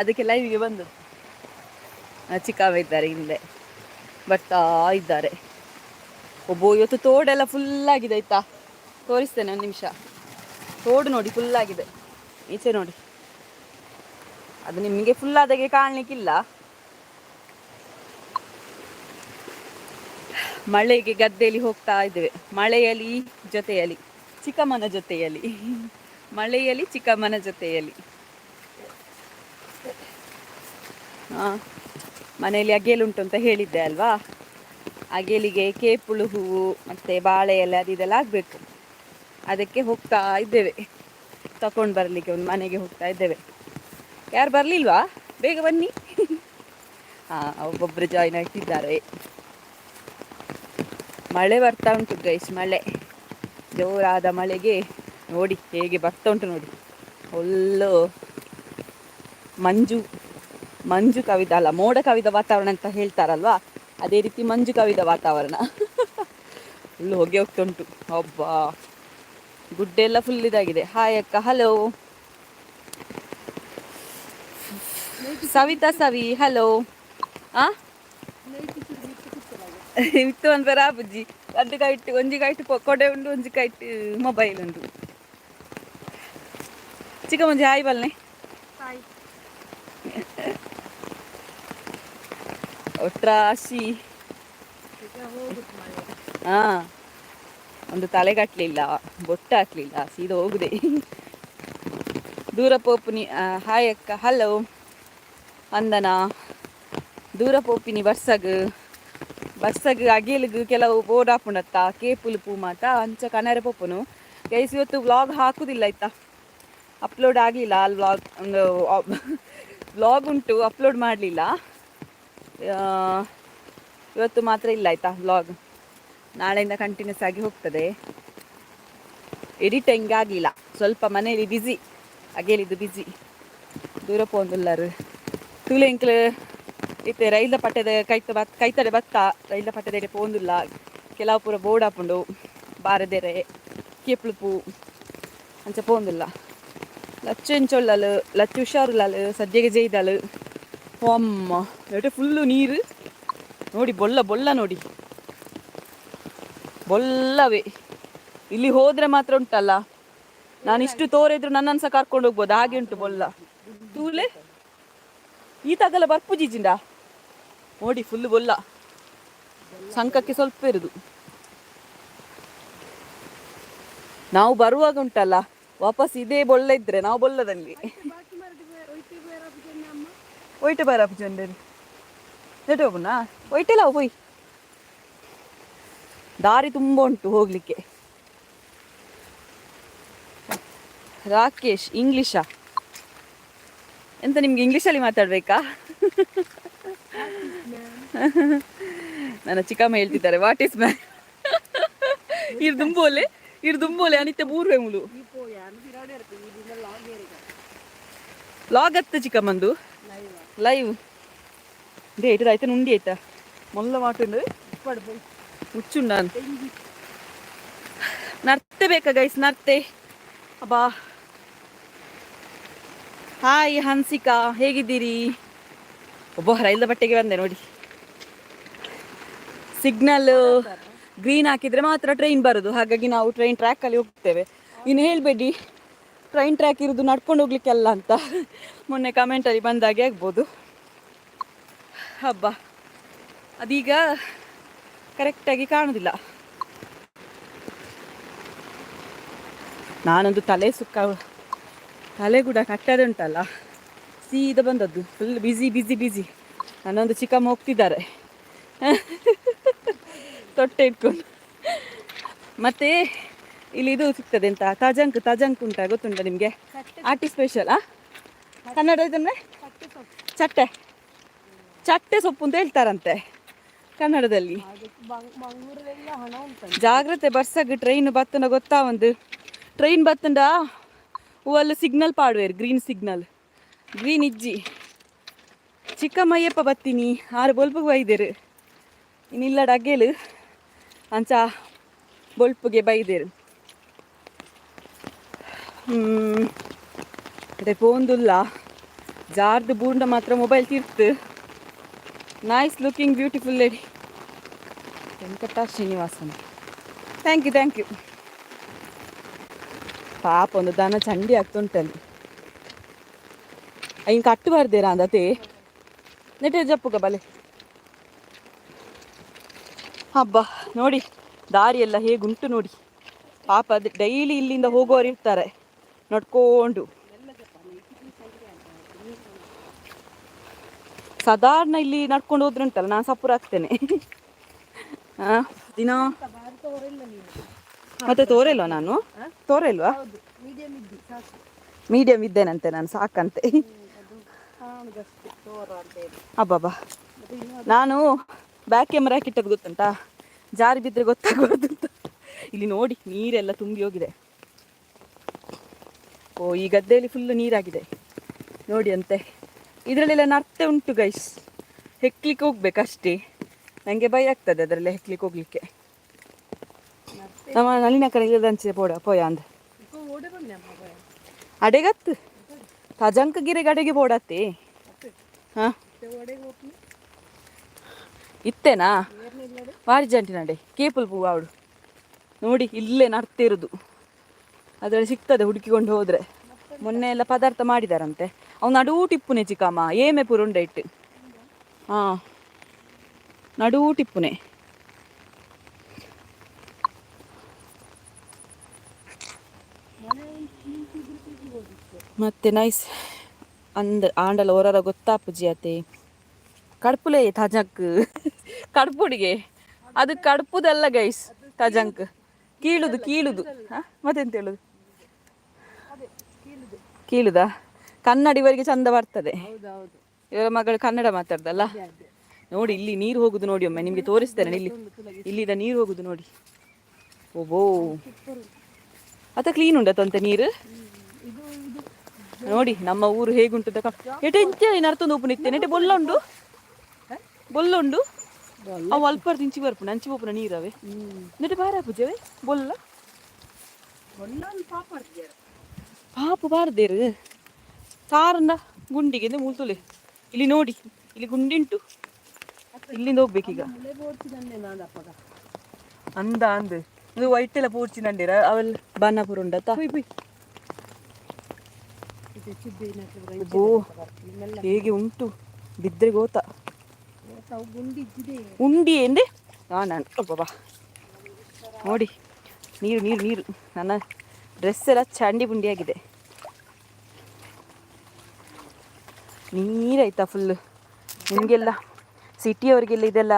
ಅದಕ್ಕೆ ಲೈವಿಗೆ ಬಂದು ಚಿಕ್ಕವ ಇದ್ದಾರೆ ಹಿಂದೆ ಬರ್ತಾ ಇದ್ದಾರೆ. ಒಬ್ಬ ಇವತ್ತು ತೋಡೆಲ್ಲ ಫುಲ್ಲಾಗಿದೆ ಆಯ್ತಾ, ತೋರಿಸ್ತೇನೆ ಒಂದು ನಿಮಿಷ. ತೋಡು ನೋಡಿ ಫುಲ್ಲಾಗಿದೆ, ಈಚೆ ನೋಡಿ. ಅದು ನಿಮಗೆ ಫುಲ್ಲಾದಾಗೆ ಕಾಣಲಿಕ್ಕಿಲ್ಲ. ಮಳೆಗೆ ಗದ್ದೆಯಲ್ಲಿ ಹೋಗ್ತಾ ಇದ್ದೇವೆ, ಮಳೆಯಲ್ಲಿ ಜೊತೆಯಲ್ಲಿ ಚಿಕ್ಕಮ್ಮನ ಜೊತೆಯಲ್ಲಿ, ಮಳೆಯಲ್ಲಿ ಚಿಕ್ಕಮ್ಮನ ಜೊತೆಯಲ್ಲಿ. ಮನೆಯಲ್ಲಿ ಅಗೇಲುಂಟು ಅಂತ ಹೇಳಿದ್ದೆ ಅಲ್ವಾ, ಅಗೇಲಿಗೆ ಕೇಪುಳು ಹೂವು ಮತ್ತು ಬಾಳೆ ಎಲೆ ಅದೆಲ್ಲ ಆಗಬೇಕು. ಅದಕ್ಕೆ ಹೋಗ್ತಾ ಇದ್ದೇವೆ, ತಗೊಂಡು ಬರಲಿಕ್ಕೆ ಒಂದು ಮನೆಗೆ ಹೋಗ್ತಾ ಇದ್ದೇವೆ. ಯಾರು ಬರಲಿಲ್ವಾ? ಬೇಗ ಬನ್ನಿ. ಒಬ್ಬೊಬ್ಬರು ಜಾಯ್ನ್ ಆಗ್ತಿದ್ದಾರೆ. ಮಳೆ ಬರ್ತಾ ಉಂಟು ಗೈಸ್, ಮಳೆ, ಜೋರಾದ ಮಳೆಗೆ ನೋಡಿ ಹೇಗೆ ಬರ್ತಾ ಉಂಟು ನೋಡಿ. ಫುಲ್ಲು ಮಂಜು ಕವಿದ ಅಲ್ಲ, ಮೋಡ ಕವಿದ ವಾತಾವರಣ ಅಂತ ಹೇಳ್ತಾರಲ್ವಾ, ಅದೇ ರೀತಿ ಮಂಜು ಕವಿದ ವಾತಾವರಣ. ಫುಲ್ ಹೊಗೆ ಹೋಗ್ತಾ ಉಂಟು. ಒಬ್ಬ ಗುಡ್ಡೆ ಎಲ್ಲ ಫುಲ್ ಇದಾಗಿದೆ. ಹಾಯ್ ಅಕ್ಕ, ಹಲೋ. ಸವಿತಾ ಸವಿ, ಹಲೋ. ಇತ್ತು ಅಂತ ರಾಬುಜ್ಜಿ ಅದು ಕೈಟ್ಟು ಒಂಜಿ ಕೈಟ್ಟು ಕೊಡೆ ಉಂಡು, ಒಂಜಿ ಕೈಟ್ಟು ಮೊಬೈಲ್ ಉಂಡು. ಚಿಕ್ಕ ಮುಂಜಿ ಹಾಯ್ ಬಲ್ನೆ. ಒಟ್ರಾಶಿ ಒಂದು ತಲೆ ಕಟ್ಟಲಿಲ್ಲ, ಬೊಟ್ಟು ಹಾಕ್ಲಿಲ್ಲ, ಸೀದಾ ಹೋಗುದೆ. ದೂರ ಪೋಪುನಿ ಹಾಯ್ ಅಕ್ಕ, ಹಲೋ. ವಂದನಾ. ದೂರ ಪೋಪಿನಿ ಬರ್ಸಗ್ ಅಗೇಲಿಗೆ ಕೆಲವು ಬೋರ್ಡ್ ಹಾಕೊಂಡತ್ತ ಕೇಪುಲು ಪೂ ಮಾತ ಅಂಚ ಕನರೆ ಪೋಪುನು. ಗೈಸ್ ಇವತ್ತು ವ್ಲಾಗ್ ಹಾಕುದಿಲ್ಲ ಆಯ್ತಾ, ಅಪ್ಲೋಡ್ ಆಗಲಿಲ್ಲ. ಅಲ್ಲಿ ವ್ಲಾಗ್ ಉಂಟು, ಅಪ್ಲೋಡ್ ಮಾಡಲಿಲ್ಲ. ಇವತ್ತು ಮಾತ್ರ ಇಲ್ಲ ಆಯ್ತಾ ವ್ಲಾಗ್. ನಾಳೆಯಿಂದ ಕಂಟಿನ್ಯೂಸ್ ಆಗಿ ಹೋಗ್ತದೆ. ಎಡಿಟಿಂಗ್ ಆಗಲಿಲ್ಲ, ಸ್ವಲ್ಪ ಮನೆಯಲ್ಲಿ ಬ್ಯುಸಿ, ಅಗೇಲಿದ್ದು ಬ್ಯುಸಿ. ದೂರ ಪೋಂದುಲ್ಲರು ತುಲೆಂಕ್ಲು ಇತ್ತೆ ರೈಲ ಪಟ್ಟದ ಕೈತಡೆ ಬತ್ತ ರೈಲ ಪಟ್ಟದ ಪೋಂದುಲ್ಲ. ಕೆಲವು ಪೂರ ಬೋರ್ಡ್ ಹಾಪುಂಡು, ಬಾರದೆರೆ ಕೇಪ್ಲು ಪೂ ಅಂಚ ಪೋಂದುಲ್ಲ. ಲಚ್ಚು ಎಂಚೊಳ್ಳಲು, ಲಚ್ಚು ಹುಷಾರುಲ್ಲಲು, ಸದ್ಯಗೆ ಜೈದಲು. ಅಮ್ಮ ಎಟೆ ಫುಲ್ಲು ನೀರು ನೋಡಿ, ಬೊಲ್ಲ ನೋಡಿ, ಬೊಲ್ಲವೇ. ಇಲ್ಲಿ ಹೋದ್ರೆ ಮಾತ್ರ ಉಂಟಲ್ಲ, ನಾನು ಇಷ್ಟು ತೋರಿದ್ರು ನನ್ನನ್ನು ಸಹ ಕರ್ಕೊಂಡು ಹೋಗ್ಬೋದು, ಹಾಗೆ ಉಂಟು ಬೊಲ್ಲ. ತೂಲೆ ಈ ತಗಲ ಬರ್ಪುಜಿಜಿಂಡ ನೋಡಿ, ಫುಲ್ ಬೊಲ್ಲ. ಸಂಕಕ್ಕೆ ಸ್ವಲ್ಪ ಇರುದು. ನಾವು ಬರುವಾಗ ಉಂಟಲ್ಲ, ವಾಪಸ್ ಇದೇ ಬೊಲ್ಲ ಇದ್ರೆ ನಾವು ಬೊಲ್ಲದಲ್ಲಿ ಒಯ್ಟೆ ಬರಪ್ಪ ಜಂಡರಿ ನೆಟ್ಟು ಹೋಗುನಾ ಒಯ್ಟೆಲ್ಲ ಹೋಯ್. ದಾರಿ ತುಂಬ ಉಂಟು ಹೋಗ್ಲಿಕ್ಕೆ. ರಾಕೇಶ್ ಇಂಗ್ಲೀಷಾ ಎಂತ ನಿಮ್ಗೆ ಇಂಗ್ಲೀಷಲ್ಲಿ ಮಾತಾಡ್ಬೇಕಾ? ನನ್ನ ಚಿಕ್ಕಮ್ಮ ಹೇಳ್ತಿದ್ದಾರೆ, ವಾಟ್ ಈಸ್ ಮ್ಯಾನ್ ಇರ್ದುಂಬೋಲೆ ಅನಿತ್ಯ ಮೂರ್ವೆ ಮುಲು ಲಾಗ್ ಅತ್ತ ಚಿಕ್ಕಮ್ಮಂದು ಲೈವ್ ಡೇಟ್ ಆಯ್ತಾ ನುಂಡಿ ಆಯ್ತಾ ಮೊಲ್ಲ ಮಾಟು ಹುಚ್ಚುಂಡ ನರ್ತೆ ಬೇಕಾ ಗೈಸ್, ನರ್ತೆ. ಅಬ್ಬಾ ಹಾಯ್ ಹನ್ಸಿಕಾ, ಹೇಗಿದ್ದೀರಿ? ಒಬ್ಬ ರೈಲ್ದ ಬಟ್ಟೆಗೆ ಬಂದೆ ನೋಡಿ. ಸಿಗ್ನಲ್ ಗ್ರೀನ್ ಹಾಕಿದರೆ ಮಾತ್ರ ಟ್ರೈನ್ ಬರೋದು, ಹಾಗಾಗಿ ನಾವು ಟ್ರೈನ್ ಟ್ರ್ಯಾಕಲ್ಲಿ ಹೋಗ್ತೇವೆ. ಇನ್ನು ಹೇಳಬೇಡಿ ಟ್ರೈನ್ ಟ್ರ್ಯಾಕ್ ಇರೋದು ನಡ್ಕೊಂಡು ಹೋಗ್ಲಿಕ್ಕೆಲ್ಲ ಅಂತ, ಮೊನ್ನೆ ಕಮೆಂಟಲ್ಲಿ ಬಂದಾಗೆ ಆಗ್ಬೋದು. ಹಬ್ಬ ಅದೀಗ ಕರೆಕ್ಟಾಗಿ ಕಾಣೋದಿಲ್ಲ. ನಾನೊಂದು ತಲೆ ಕೂಡ ಕಟ್ಟದುಂಟಲ್ಲ, ಸೀದಾ ಬಂದದ್ದು. ಫುಲ್ ಬಿಸಿ. ನನ್ನೊಂದು ಚಿಕ್ಕಮ್ಮ ಹೋಗ್ತಿದ್ದಾರೆ ತೊಟ್ಟೆ ಇಟ್ಕೊಂಡು. ಮತ್ತೆ ಇಲ್ಲಿ ಇದು ಸಿಗ್ತದೆ ಅಂತ, ತಜಂಕ್ ಉಂಟಾ, ಗೊತ್ತುಂಟಾ ನಿಮಗೆ? ಆರ್ಟಿ ಸ್ಪೆಷಲ್ ಕನ್ನಡ ಇದನ್ನೇ ಚಟ್ಟೆ ಸೊಪ್ಪು ಅಂತ ಹೇಳ್ತಾರಂತೆ ಕನ್ನಡದಲ್ಲಿ. ಜಾಗ್ರತೆ ಬರ್ಸಗ್ ಟ್ರೈನ್ ಬತ್ತನ ಗೊತ್ತಾ? ಒಂದು ಟ್ರೈನ್ ಬತ್ತಂಡ ಹೂವಲ್ಲಿ ಸಿಗ್ನಲ್ ಪಾಡುವೇರು, ಗ್ರೀನ್ ಇಜ್ಜಿ ಚಿಕ್ಕಮ್ಮಯ್ಯಪ್ಪ ಬತ್ತೀನಿ 6 ಬೊಲ್ಪುಗೆ ಬೈದೇರು. ಇನ್ನಿಲ್ಲ ಡಗ್ಗೇಲು ಅಂಚ ಬೊಲ್ಪುಗೆ ಬೈದೇರು. ಅದೇ ಪೋಂದುಲ್ಲ ಜಾರ್ದು ಬೂಂಡ ಮಾತ್ರ ಮೊಬೈಲ್ ತೀರ್ತು. Nice looking beautiful lady Venkata Srinivasan. Thank you. ಪಾಪ ಒಂದು ದನ ಚಂಡಿ ಆಗ್ತುಂಟಲ್ಲಿ. ಹಿಂಗೆ ಕಟ್ಟಬಾರ್ದೇರಾ ಅಂದತೆ ನೆಟ್ಟೆ ಜಪ್ಪುಗ ಬಲೆ. ಹಬ್ಬ ನೋಡಿ ದಾರಿ ಎಲ್ಲ ಹೇಗುಂಟು ನೋಡಿ. ಪಾಪ ಅದು ಡೈಲಿ ಇಲ್ಲಿಂದ ಹೋಗೋರು ಇರ್ತಾರೆ ನಡ್ಕೊಂಡು. ಸಾಧಾರಣ ಇಲ್ಲಿ ನಡ್ಕೊಂಡು ಹೋದ್ರೆ ಉಂಟಲ್ಲ, ನಾನು ಸಪುರ ಆಗ್ತೇನೆ ದಿನ. ಮತ್ತೆ ತೋರಿಲ್ವಾ ನಾನು? ತೋರಿಲ್ವಾ? ಮೀಡಿಯಂ ಇದ್ದೇನಂತೆ ನಾನು, ಸಾಕಂತೆ. ಅಬ್ಬಬ್ಬಾ, ನಾನು ಬ್ಯಾಕ್ ಕ್ಯಾಮರಾ ಹಾಕಿಟ್ಟದ್ದು ಗೊತ್ತುಂಟಾ, ಜಾರಿ ಬಿದ್ದರೆ ಗೊತ್ತಾಗ್ಬಾರ್ದು ಅಂತ. ಇಲ್ಲಿ ನೋಡಿ ನೀರೆಲ್ಲ ತುಂಬಿ ಹೋಗಿದೆ. ಓ, ಈ ಗದ್ದೆಯಲ್ಲಿ ಫುಲ್ಲು ನೀರಾಗಿದೆ ನೋಡಿ ಅಂತೆ. ಇದರಲ್ಲೆಲ್ಲ ನರ್ತೆ ಉಂಟು ಗೈಸ್, ಹೆಕ್ಲಿಕ್ಕೆ ಹೋಗ್ಬೇಕಷ್ಟೇ. ನನಗೆ ಭಯ ಆಗ್ತದೆ ಅದರಲ್ಲೇ ಹೆಕ್ಲಿಕ್ಕೆ ಹೋಗ್ಲಿಕ್ಕೆ. ನಮ್ಮ ನಲ್ಲಿನ ಕಡೆ ಇಲ್ಲದಂಚೆ ಪೋಯ ಅಂದ ಅಡೆಗತ್ತು ತಜಂಕ ಗಿರೆಗೆ ಅಡೆಗೆ ಬೋಡತ್ತೆ. ಹಾಂ ಇತ್ತೇನಾ ವಾರಿ ಜಂಟಿ ನಡೆ ಕೇಪಲ್ ಪೂ ಅವಳು ನೋಡಿ ಇಲ್ಲೇ ನರ್ತಿರೋದು. ಅದರಲ್ಲಿ ಸಿಗ್ತದೆ ಹುಡುಕಿಕೊಂಡು ಹೋದರೆ. ಮೊನ್ನೆ ಎಲ್ಲ ಪದಾರ್ಥ ಮಾಡಿದಾರಂತೆ. ಅವ್ನು ನಡೂ ಟಿಪ್ಪುನೆ ಚಿಕ್ಕಮ್ಮ, ಏಮೆ ಪುರುಂಡ ಇಟ್ಟು. ಹಾಂ, ನಡೂ ಟಿಪ್ಪುನೆ. ಮತ್ತೆ ನೈಸ್ ಆಂಡಲ ಹೊರರ ಗೊತ್ತಾಪುಜಿ ಅತ್ತೆ ಕಡ್ಪುಲೇ ತಜಂಕ್ ಕಡ್ಪುಡಿಗೆ ಅದು ಕಡ್ಪುದಲ್ಲ ಗೈಸ್, ತಜಂಕ್ ಕೀಳುದು. ಮತ್ತೆಂತ ಹೇಳುದು? ಕೀಳುದಾ? ಕನ್ನಡಿವರಿಗೆ ಚಂದ ಬರ್ತದೆ. ಇವರ ಮಗಳು ಕನ್ನಡ ಮಾತಾಡ್ದಲ್ಲ ನೋಡಿ. ಇಲ್ಲಿ ನೀರು ಹೋಗುದು ನೋಡಿ, ಒಮ್ಮೆ ನಿಮ್ಗೆ ತೋರಿಸ್ತೇನೆ. ಇಲ್ಲಿದ ನೀರು ಹೋಗುದು ನೋಡಿ. ಓಬೋ, ಅತ್ತ ಕ್ಲೀನ್ ಉಂಡತ್ತಂತೆ ನೀರು ನೋಡಿ. ನಮ್ಮ ಊರು ಹೇಗುಂಟು ಎಟೆಂಚ ನರ್ತೊಂದು ಉಪ್ಪು ನಿತ್ತೇನೆ ಎಟೆ ಬೊಲ್ಲುಂಡು ಅವು ಅಲ್ಪ ಇಂಚಿ ಬರ್ಪುಣ ಅಂಚಿ ಹೋಪುನ ನೀರವೆ ನೆಟೆ ಬಾರ ಪೂಜೆವೆ ಬೊಲ್ಲ ಪಾಪು ಬಾರ್ದೇರು ಸಾರನ್ನ ಗುಂಡಿಗೆ ಮೂಲ್ತುಲೆ. ಇಲ್ಲಿ ನೋಡಿ, ಇಲ್ಲಿ ಗುಂಡಿಂಟು, ಇಲ್ಲಿಂದ ಹೋಗ್ಬೇಕೀಗ. ಅಂದ ಇದು ವೈಟೆಲ್ಲ ಪೂರ್ಚಿ ನಂಡಿರ ಅವೆಲ್ಲ ಬಾನಾಪುರ ಉಂಡತ್ತ. ಹೇಗೆ ಉಂಟು ಬಿದ್ದರೆ ಗೋತ ಉಂಡಿ ಎಂದೆ. ನಾನು ಬಾಬಾ ನೋಡಿ ನೀರು ನನ್ನ ಡ್ರೆಸ್ ಎಲ್ಲ ಚಂಡಿ ಬುಂಡಿ ಆಗಿದೆ. ನೀರಾಯ್ತಾ ಫುಲ್ಲು. ನಿಮಗೆಲ್ಲ ಸಿಟಿಯವರಿಗೆಲ್ಲ ಇದೆಲ್ಲ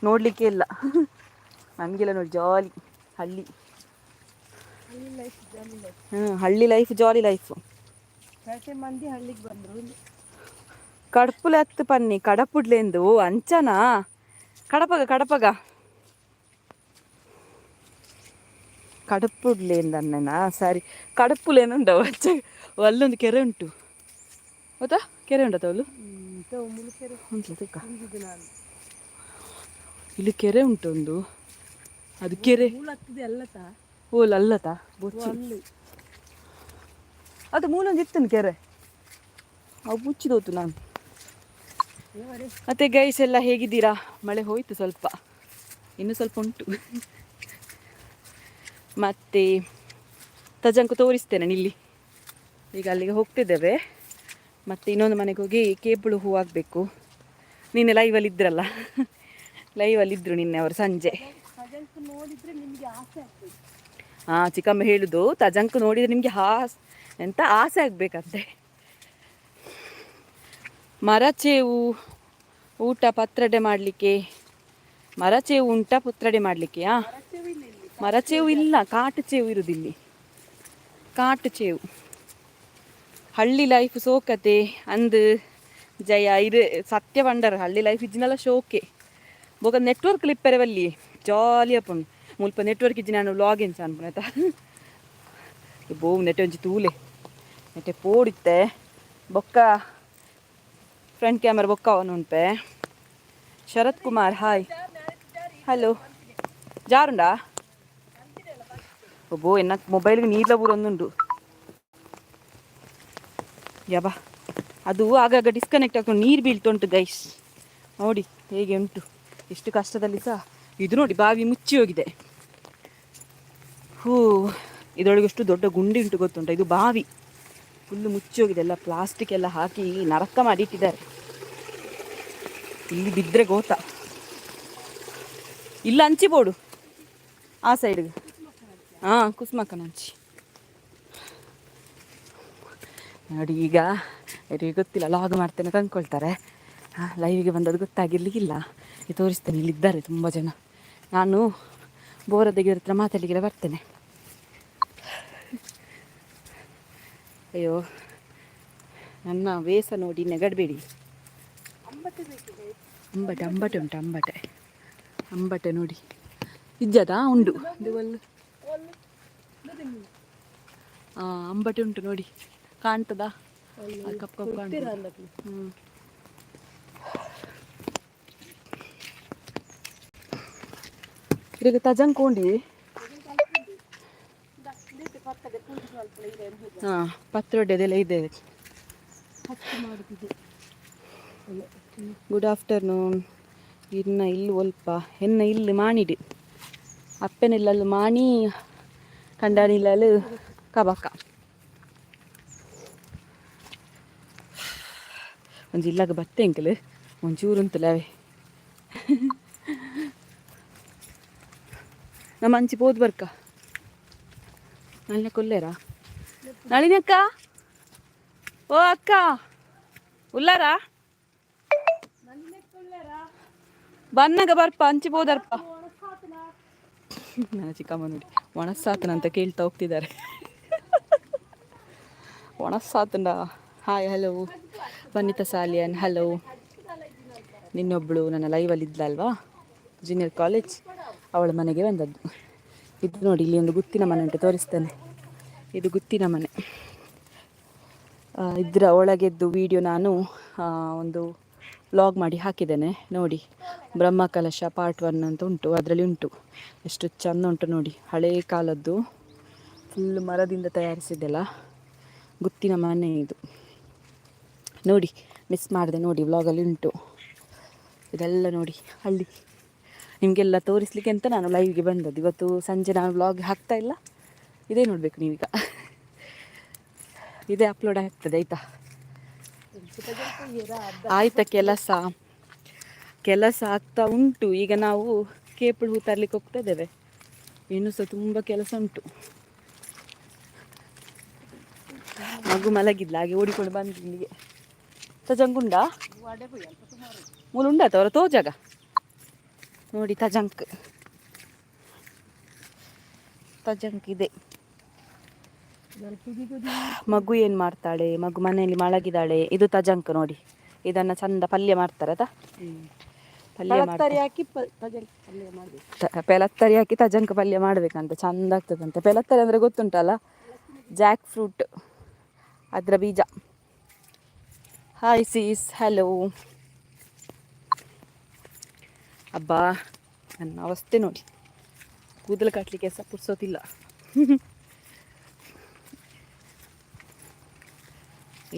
ನೋಡಲಿಕ್ಕೆ ಇಲ್ಲ, ನಮಗೆಲ್ಲ ನೋಡಿ ಜಾಲಿ ಹಳ್ಳಿ. ಹಳ್ಳಿ ಲೈಫ್ ಜಾಲಿ ಲೈಫು. ಮಂದಿ ಹಳ್ಳಿಗೆ ಬಂದರು ಕಡಪುಲೆ ಹತ್ತು ಪನ್ನಿ ಕಡಪುಡ್ಲೆಂದು ಅಂಚನಾ ಕಡಪುಡ್ಲೆಂದು ಅನ್ನನಾ ಸಾರಿ ಕಡಪುಲೇನುಂಡವು ಅಚ್ಚ. ಅಲ್ಲೊಂದು ಕೆರೆ ಉಂಟು ಗೊತ್ತಾ? ಕೆರೆ ಉಂಟತ್ತ ಅವಳು ಇಲ್ಲಿ ಕೆರೆ ಉಂಟು ಒಂದು. ಅದು ಕೆರೆ ಓಲ್ ಅಲ್ಲತಾ ಬೊಚ್ಚಿ ಅದು ಮೂಲೊಂದು ಇತ್ತನು ಕೆರೆ ಅವು ಮುಚ್ಚಿದೋತು ನಾನು. ಮತ್ತೆ ಗೈಸ್ ಎಲ್ಲ ಹೇಗಿದ್ದೀರಾ? ಮಳೆ ಹೋಯ್ತು ಸ್ವಲ್ಪ, ಇನ್ನೂ ಸ್ವಲ್ಪ ಉಂಟು. ಮತ್ತೆ ತಜಂಕು ತೋರಿಸ್ತೇನೆ ಇಲ್ಲಿ. ಈಗ ಅಲ್ಲಿಗೆ ಹೋಗ್ತಿದ್ದೇವೆ. ಮತ್ತು ಇನ್ನೊಂದು ಮನೆಗೆ ಹೋಗಿ ಕೇಬಳು ಹೂ ಆಗಬೇಕು. ನಿನ್ನೆ ಲೈವಲ್ಲಿ ಇದ್ರಲ್ಲ, ಲೈವಲ್ಲಿದ್ದರು ನಿನ್ನೆ ಅವರು ಸಂಜೆ. ಹಾಂ, ಚಿಕ್ಕಮ್ಮ ಹೇಳುದು ತಜಂಕು ನೋಡಿದರೆ ನಿಮಗೆ ಎಂತ ಆಸೆ ಆಗಬೇಕಂತೆ. ಮರಚೇವು ಊಟ ಪತ್ರೊಡೆ ಮಾಡಲಿಕ್ಕೆ, ಮರಚೇವು ಉಂಟಾ ಪತ್ರೊಡೆ ಮಾಡಲಿಕ್ಕೆ? ಮರಚೇವು ಇಲ್ಲ, ಕಾಟು ಚೇವು ಇರುವುದಿಲ್ಲಿ. ಕಾಟು ಚೇವು ಹಳ್ಳಿ ಲೈಫ್ ಸೋಕತೆ ಅಂದು ಜಯ ಇದು ಸತ್ಯ ಪಂಡರ ಹಳ್ಳಿ ಲೈಫ್ ಇಜ್ಜಿನಲ್ಲ ಶೋಕೆ ಬೋಗ ನೆಟ್ವರ್ಕ್ ಲಿಪ್ಪೆರವಲ್ಲಿ ಜಾಲಿ ಅಪ್ಪುಂಡು ಮುಲ್ಪ ನೆಟ್ವರ್ಕ್ ಇಜ್ಜಿ ನಾನು ವ್ಲಾಗ್ ಎಂಚ ಅನ್ಪುಣ ಆಯ್ತಾ. ಬೋವು ನೆಟ್ಟೆ ಒಂಚಿ ತೂಲೆ ನೆಟ್ಟೆ ಪೋಡಿತ್ತೆ ಬೊಕ್ಕ ಫ್ರಂಟ್ ಕ್ಯಾಮರಾ ಬೊಕ್ಕ ಅವನು ಉಂಟೆ. ಶರತ್ ಕುಮಾರ್ ಹಾಯ್ ಹಲೋ ಜಾರುಂಡಾ ಒಬ್ಬೋ ಎನ್ನ ಮೊಬೈಲ್ಗೆ ನೀರ್ಲ ಪೂರ ಒಂದುಂಡು ಯಬಾ ಅದು ಆಗಾಗ ಡಿಸ್ಕನೆಕ್ಟ್ ಆಗ್ತದೆ, ನೀರು ಬೀಳ್ತುಂಟು ಗೈಸ್. ನೋಡಿ ಹೇಗೆ ಉಂಟು, ಎಷ್ಟು ಕಷ್ಟದಲ್ಲಿ ಸಹ. ಇದು ನೋಡಿ ಬಾವಿ ಮುಚ್ಚಿ ಹೋಗಿದೆ. ಹೂ, ಇದರೊಳಗೆ ಎಷ್ಟು ದೊಡ್ಡ ಗುಂಡಿ ಉಂಟು ಗೊತ್ತುಂಟ. ಇದು ಬಾವಿ ಫುಲ್ಲು ಮುಚ್ಚಿ ಹೋಗಿದೆ, ಎಲ್ಲ ಪ್ಲಾಸ್ಟಿಕ್ ಎಲ್ಲ ಹಾಕಿ ನರಕ ಮಾಡಿಟ್ಟಿದ್ದಾರೆ. ಇಲ್ಲಿ ಬಿದ್ದರೆ ಗೋತ. ಇಲ್ಲ ಹಂಚಿ ಬೋಡು ಆ ಸೈಡ್ಗೆ. ಹಾಂ, ಕುಸುಮಕ್ಕನಂಚಿ. ನೋಡಿ ಈಗ ಅವರಿಗೆ ಗೊತ್ತಿಲ್ಲ, ಲಾಗ್ ಮಾಡ್ತೇನೆ ಕಂದ್ಕೊಳ್ತಾರೆ. ಲೈವಿಗೆ ಬಂದದ್ದು ಗೊತ್ತಾಗಿರ್ಲಿಕ್ಕಿಲ್ಲ. ತೋರಿಸ್ತೇನೆ, ಇಲ್ಲಿದ್ದಾರೆ ತುಂಬ ಜನ. ನಾನು ಬೋರ ತೆಗೆಯೋರ ಹತ್ರ ಮಾತಾಡಲಿಕ್ಕೆ ಬರ್ತೇನೆ. ಅಯ್ಯೋ, ನನ್ನ ವೇಷ ನೋಡಿ ನೆಗಡಬೇಡಿ. ಅಂಬಟೆ ಉಂಟು, ಅಂಬಟೆ ನೋಡಿ. ಇಜ್ಜದಾ ಉಂಡು ಅಂಬಟೆ ಉಂಟು ನೋಡಿ, ಕಾಣ್ತದಾ? ಕಪ್ಪು ಕಾಣ್ತದ. ಈಗ ತಜಂಕೋಂಡಿ. ಹಾಂ, ಪತ್ರೊಡ್ಡೆದೆಲ್ಲ ಇದೆ. Good afternoon. ಇನ್ನು ಇಲ್ಲಿ ಒಲ್ಪ ಎನ್ನ ಇಲ್ಲಿ ಮಾಣಿಡು ಅಪ್ಪೆನೆಲ್ಲಲ್ಲಿ ಮಾಣಿ ಕಂಡಾನಿಲ್ಲಲು ಕಬಕ ಒಂಜಿ ಇಲ್ಲಾಗ ಬತ್ತೆ ಎಂಕಲು ಒಂಚೂರು ಉಂತುಲವೆ. ನಮ್ಮ ಅಂಚಿ ಪೋದು ಬರ್ಕ ನಳಿನ ಕೊಲ್ಲೇರಾ? ನಳಿನಿ ಅಕ್ಕ, ಓ ಅಕ್ಕ ಉಲ್ಲಾರಾ? ಬನ್ನಗ ಬರ್ಪ ಅಂಚಿ ಬೋದರ್ಪ. ನನ್ನ ಚಿಕ್ಕಮ್ಮ ನೋಡಿ ಒಣಸಾತನ ಅಂತ ಕೇಳ್ತಾ ಹೋಗ್ತಿದ್ದಾರೆ. ಒಣಸಾತನ. ಹಾಯ್, ಹಲೋ ವನಿತಾ ಸಾಲಿಯನ್, ಹಲೋ. ನಿನ್ನೊಬ್ಬಳು ನನ್ನ ಲೈವಲ್ಲಿ ಇದ್ಲಲ್ವಾ, ಜೂನಿಯರ್ ಕಾಲೇಜ್, ಅವಳ ಮನೆಗೆ ಬಂದದ್ದು. ಇದು ನೋಡಿ, ಇಲ್ಲಿ ಒಂದು ಗುತ್ತಿನ ಮನೆ ಉಂಟು, ತೋರಿಸ್ತೇನೆ. ಇದು ಗುತ್ತಿನ ಮನೆ. ಇದರ ಒಳಗೆದ್ದು ವಿಡಿಯೋ ನಾನು ಒಂದು ವ್ಲಾಗ್ ಮಾಡಿ ಹಾಕಿದ್ದೇನೆ ನೋಡಿ. ಬ್ರಹ್ಮಕಲಶ ಪಾರ್ಟ್ 1 ಅಂತ ಉಂಟು, ಅದರಲ್ಲಿ ಉಂಟು. ಎಷ್ಟು ಚೆಂದ ಉಂಟು ನೋಡಿ, ಹಳೇ ಕಾಲದ್ದು, ಫುಲ್ ಮರದಿಂದ ತಯಾರಿಸಿದ್ದೆಲ್ಲ ಗುತ್ತಿನ ಮನೆ ಇದು ನೋಡಿ. ಮಿಸ್ ಮಾಡಿದೆ ನೋಡಿ, ವ್ಲಾಗಲ್ಲಿ ಉಂಟು ಇದೆಲ್ಲ ನೋಡಿ. ಹಳ್ಳಿ ನಿಮಗೆಲ್ಲ ತೋರಿಸ್ಲಿಕ್ಕೆ ಅಂತ ನಾನು ಲೈವ್ಗೆ ಬಂದದ್ದು. ಇವತ್ತು ಸಂಜೆ ನಾನು ವ್ಲಾಗ್ ಹಾಕ್ತಾ ಇಲ್ಲ, ಇದೇ ನೋಡಬೇಕು ನೀವೀಗ. ಇದೇ ಅಪ್ಲೋಡ್ ಆಗ್ತದೆ, ಆಯಿತಾ? ಆಯ್ತಾ? ಕೆಲಸ ಆಗ್ತಾ ಉಂಟು. ಈಗ ನಾವು ಕೇಪುಳು ಹೂ ತರಲಿಕ್ಕೆ ಹೋಗ್ತಾ ಇದ್ದೇವೆ. ಇನ್ನೂ ಸಹ ತುಂಬ ಕೆಲಸ ಉಂಟು. ಮಗು ಮಲಗಿದ್ಲ, ಹಾಗೆ ಓಡಿಕೊಂಡು ಬಂದು ಇಲ್ಲಿಗೆ. ತಜಂಗುಂಡ ಮೂಲುಂಡ ತವರ ತೋಜಾಗ ನೋಡಿ. ತಜಂಕ್ ಇದೆ. ಮಗು ಏನು ಮಾಡ್ತಾಳೆ? ಮಗು ಮನೆಯಲ್ಲಿ ಮಲಗಿದ್ದಾಳೆ. ಇದು ತಜಂಕ್ ನೋಡಿ. ಇದನ್ನು ಚಂದ ಪಲ್ಯ ಮಾಡ್ತಾರದ, ಪೆಲತ್ತರಿ ಹಾಕಿ ತಜಂಕ್ ಪಲ್ಯ ಮಾಡ್ಬೇಕಂತ, ಚಂದ ಆಗ್ತದಂತೆ. ಪೆಲತ್ತರಿ ಅಂದರೆ ಗೊತ್ತುಂಟಲ್ಲ, ಜಾಕ್ ಫ್ರೂಟ್, ಅದರ ಬೀಜ. Hi sis, hello. ಅಬ್ಬಾ, ನನ್ನ ಅವಸ್ಥೆ ನೋಡಿ, ಕೂದಲು ಕಟ್ಟಲಿಕ್ಕೆ ಸಹ ಪುರ್ಸೋತಿಲ್ಲ.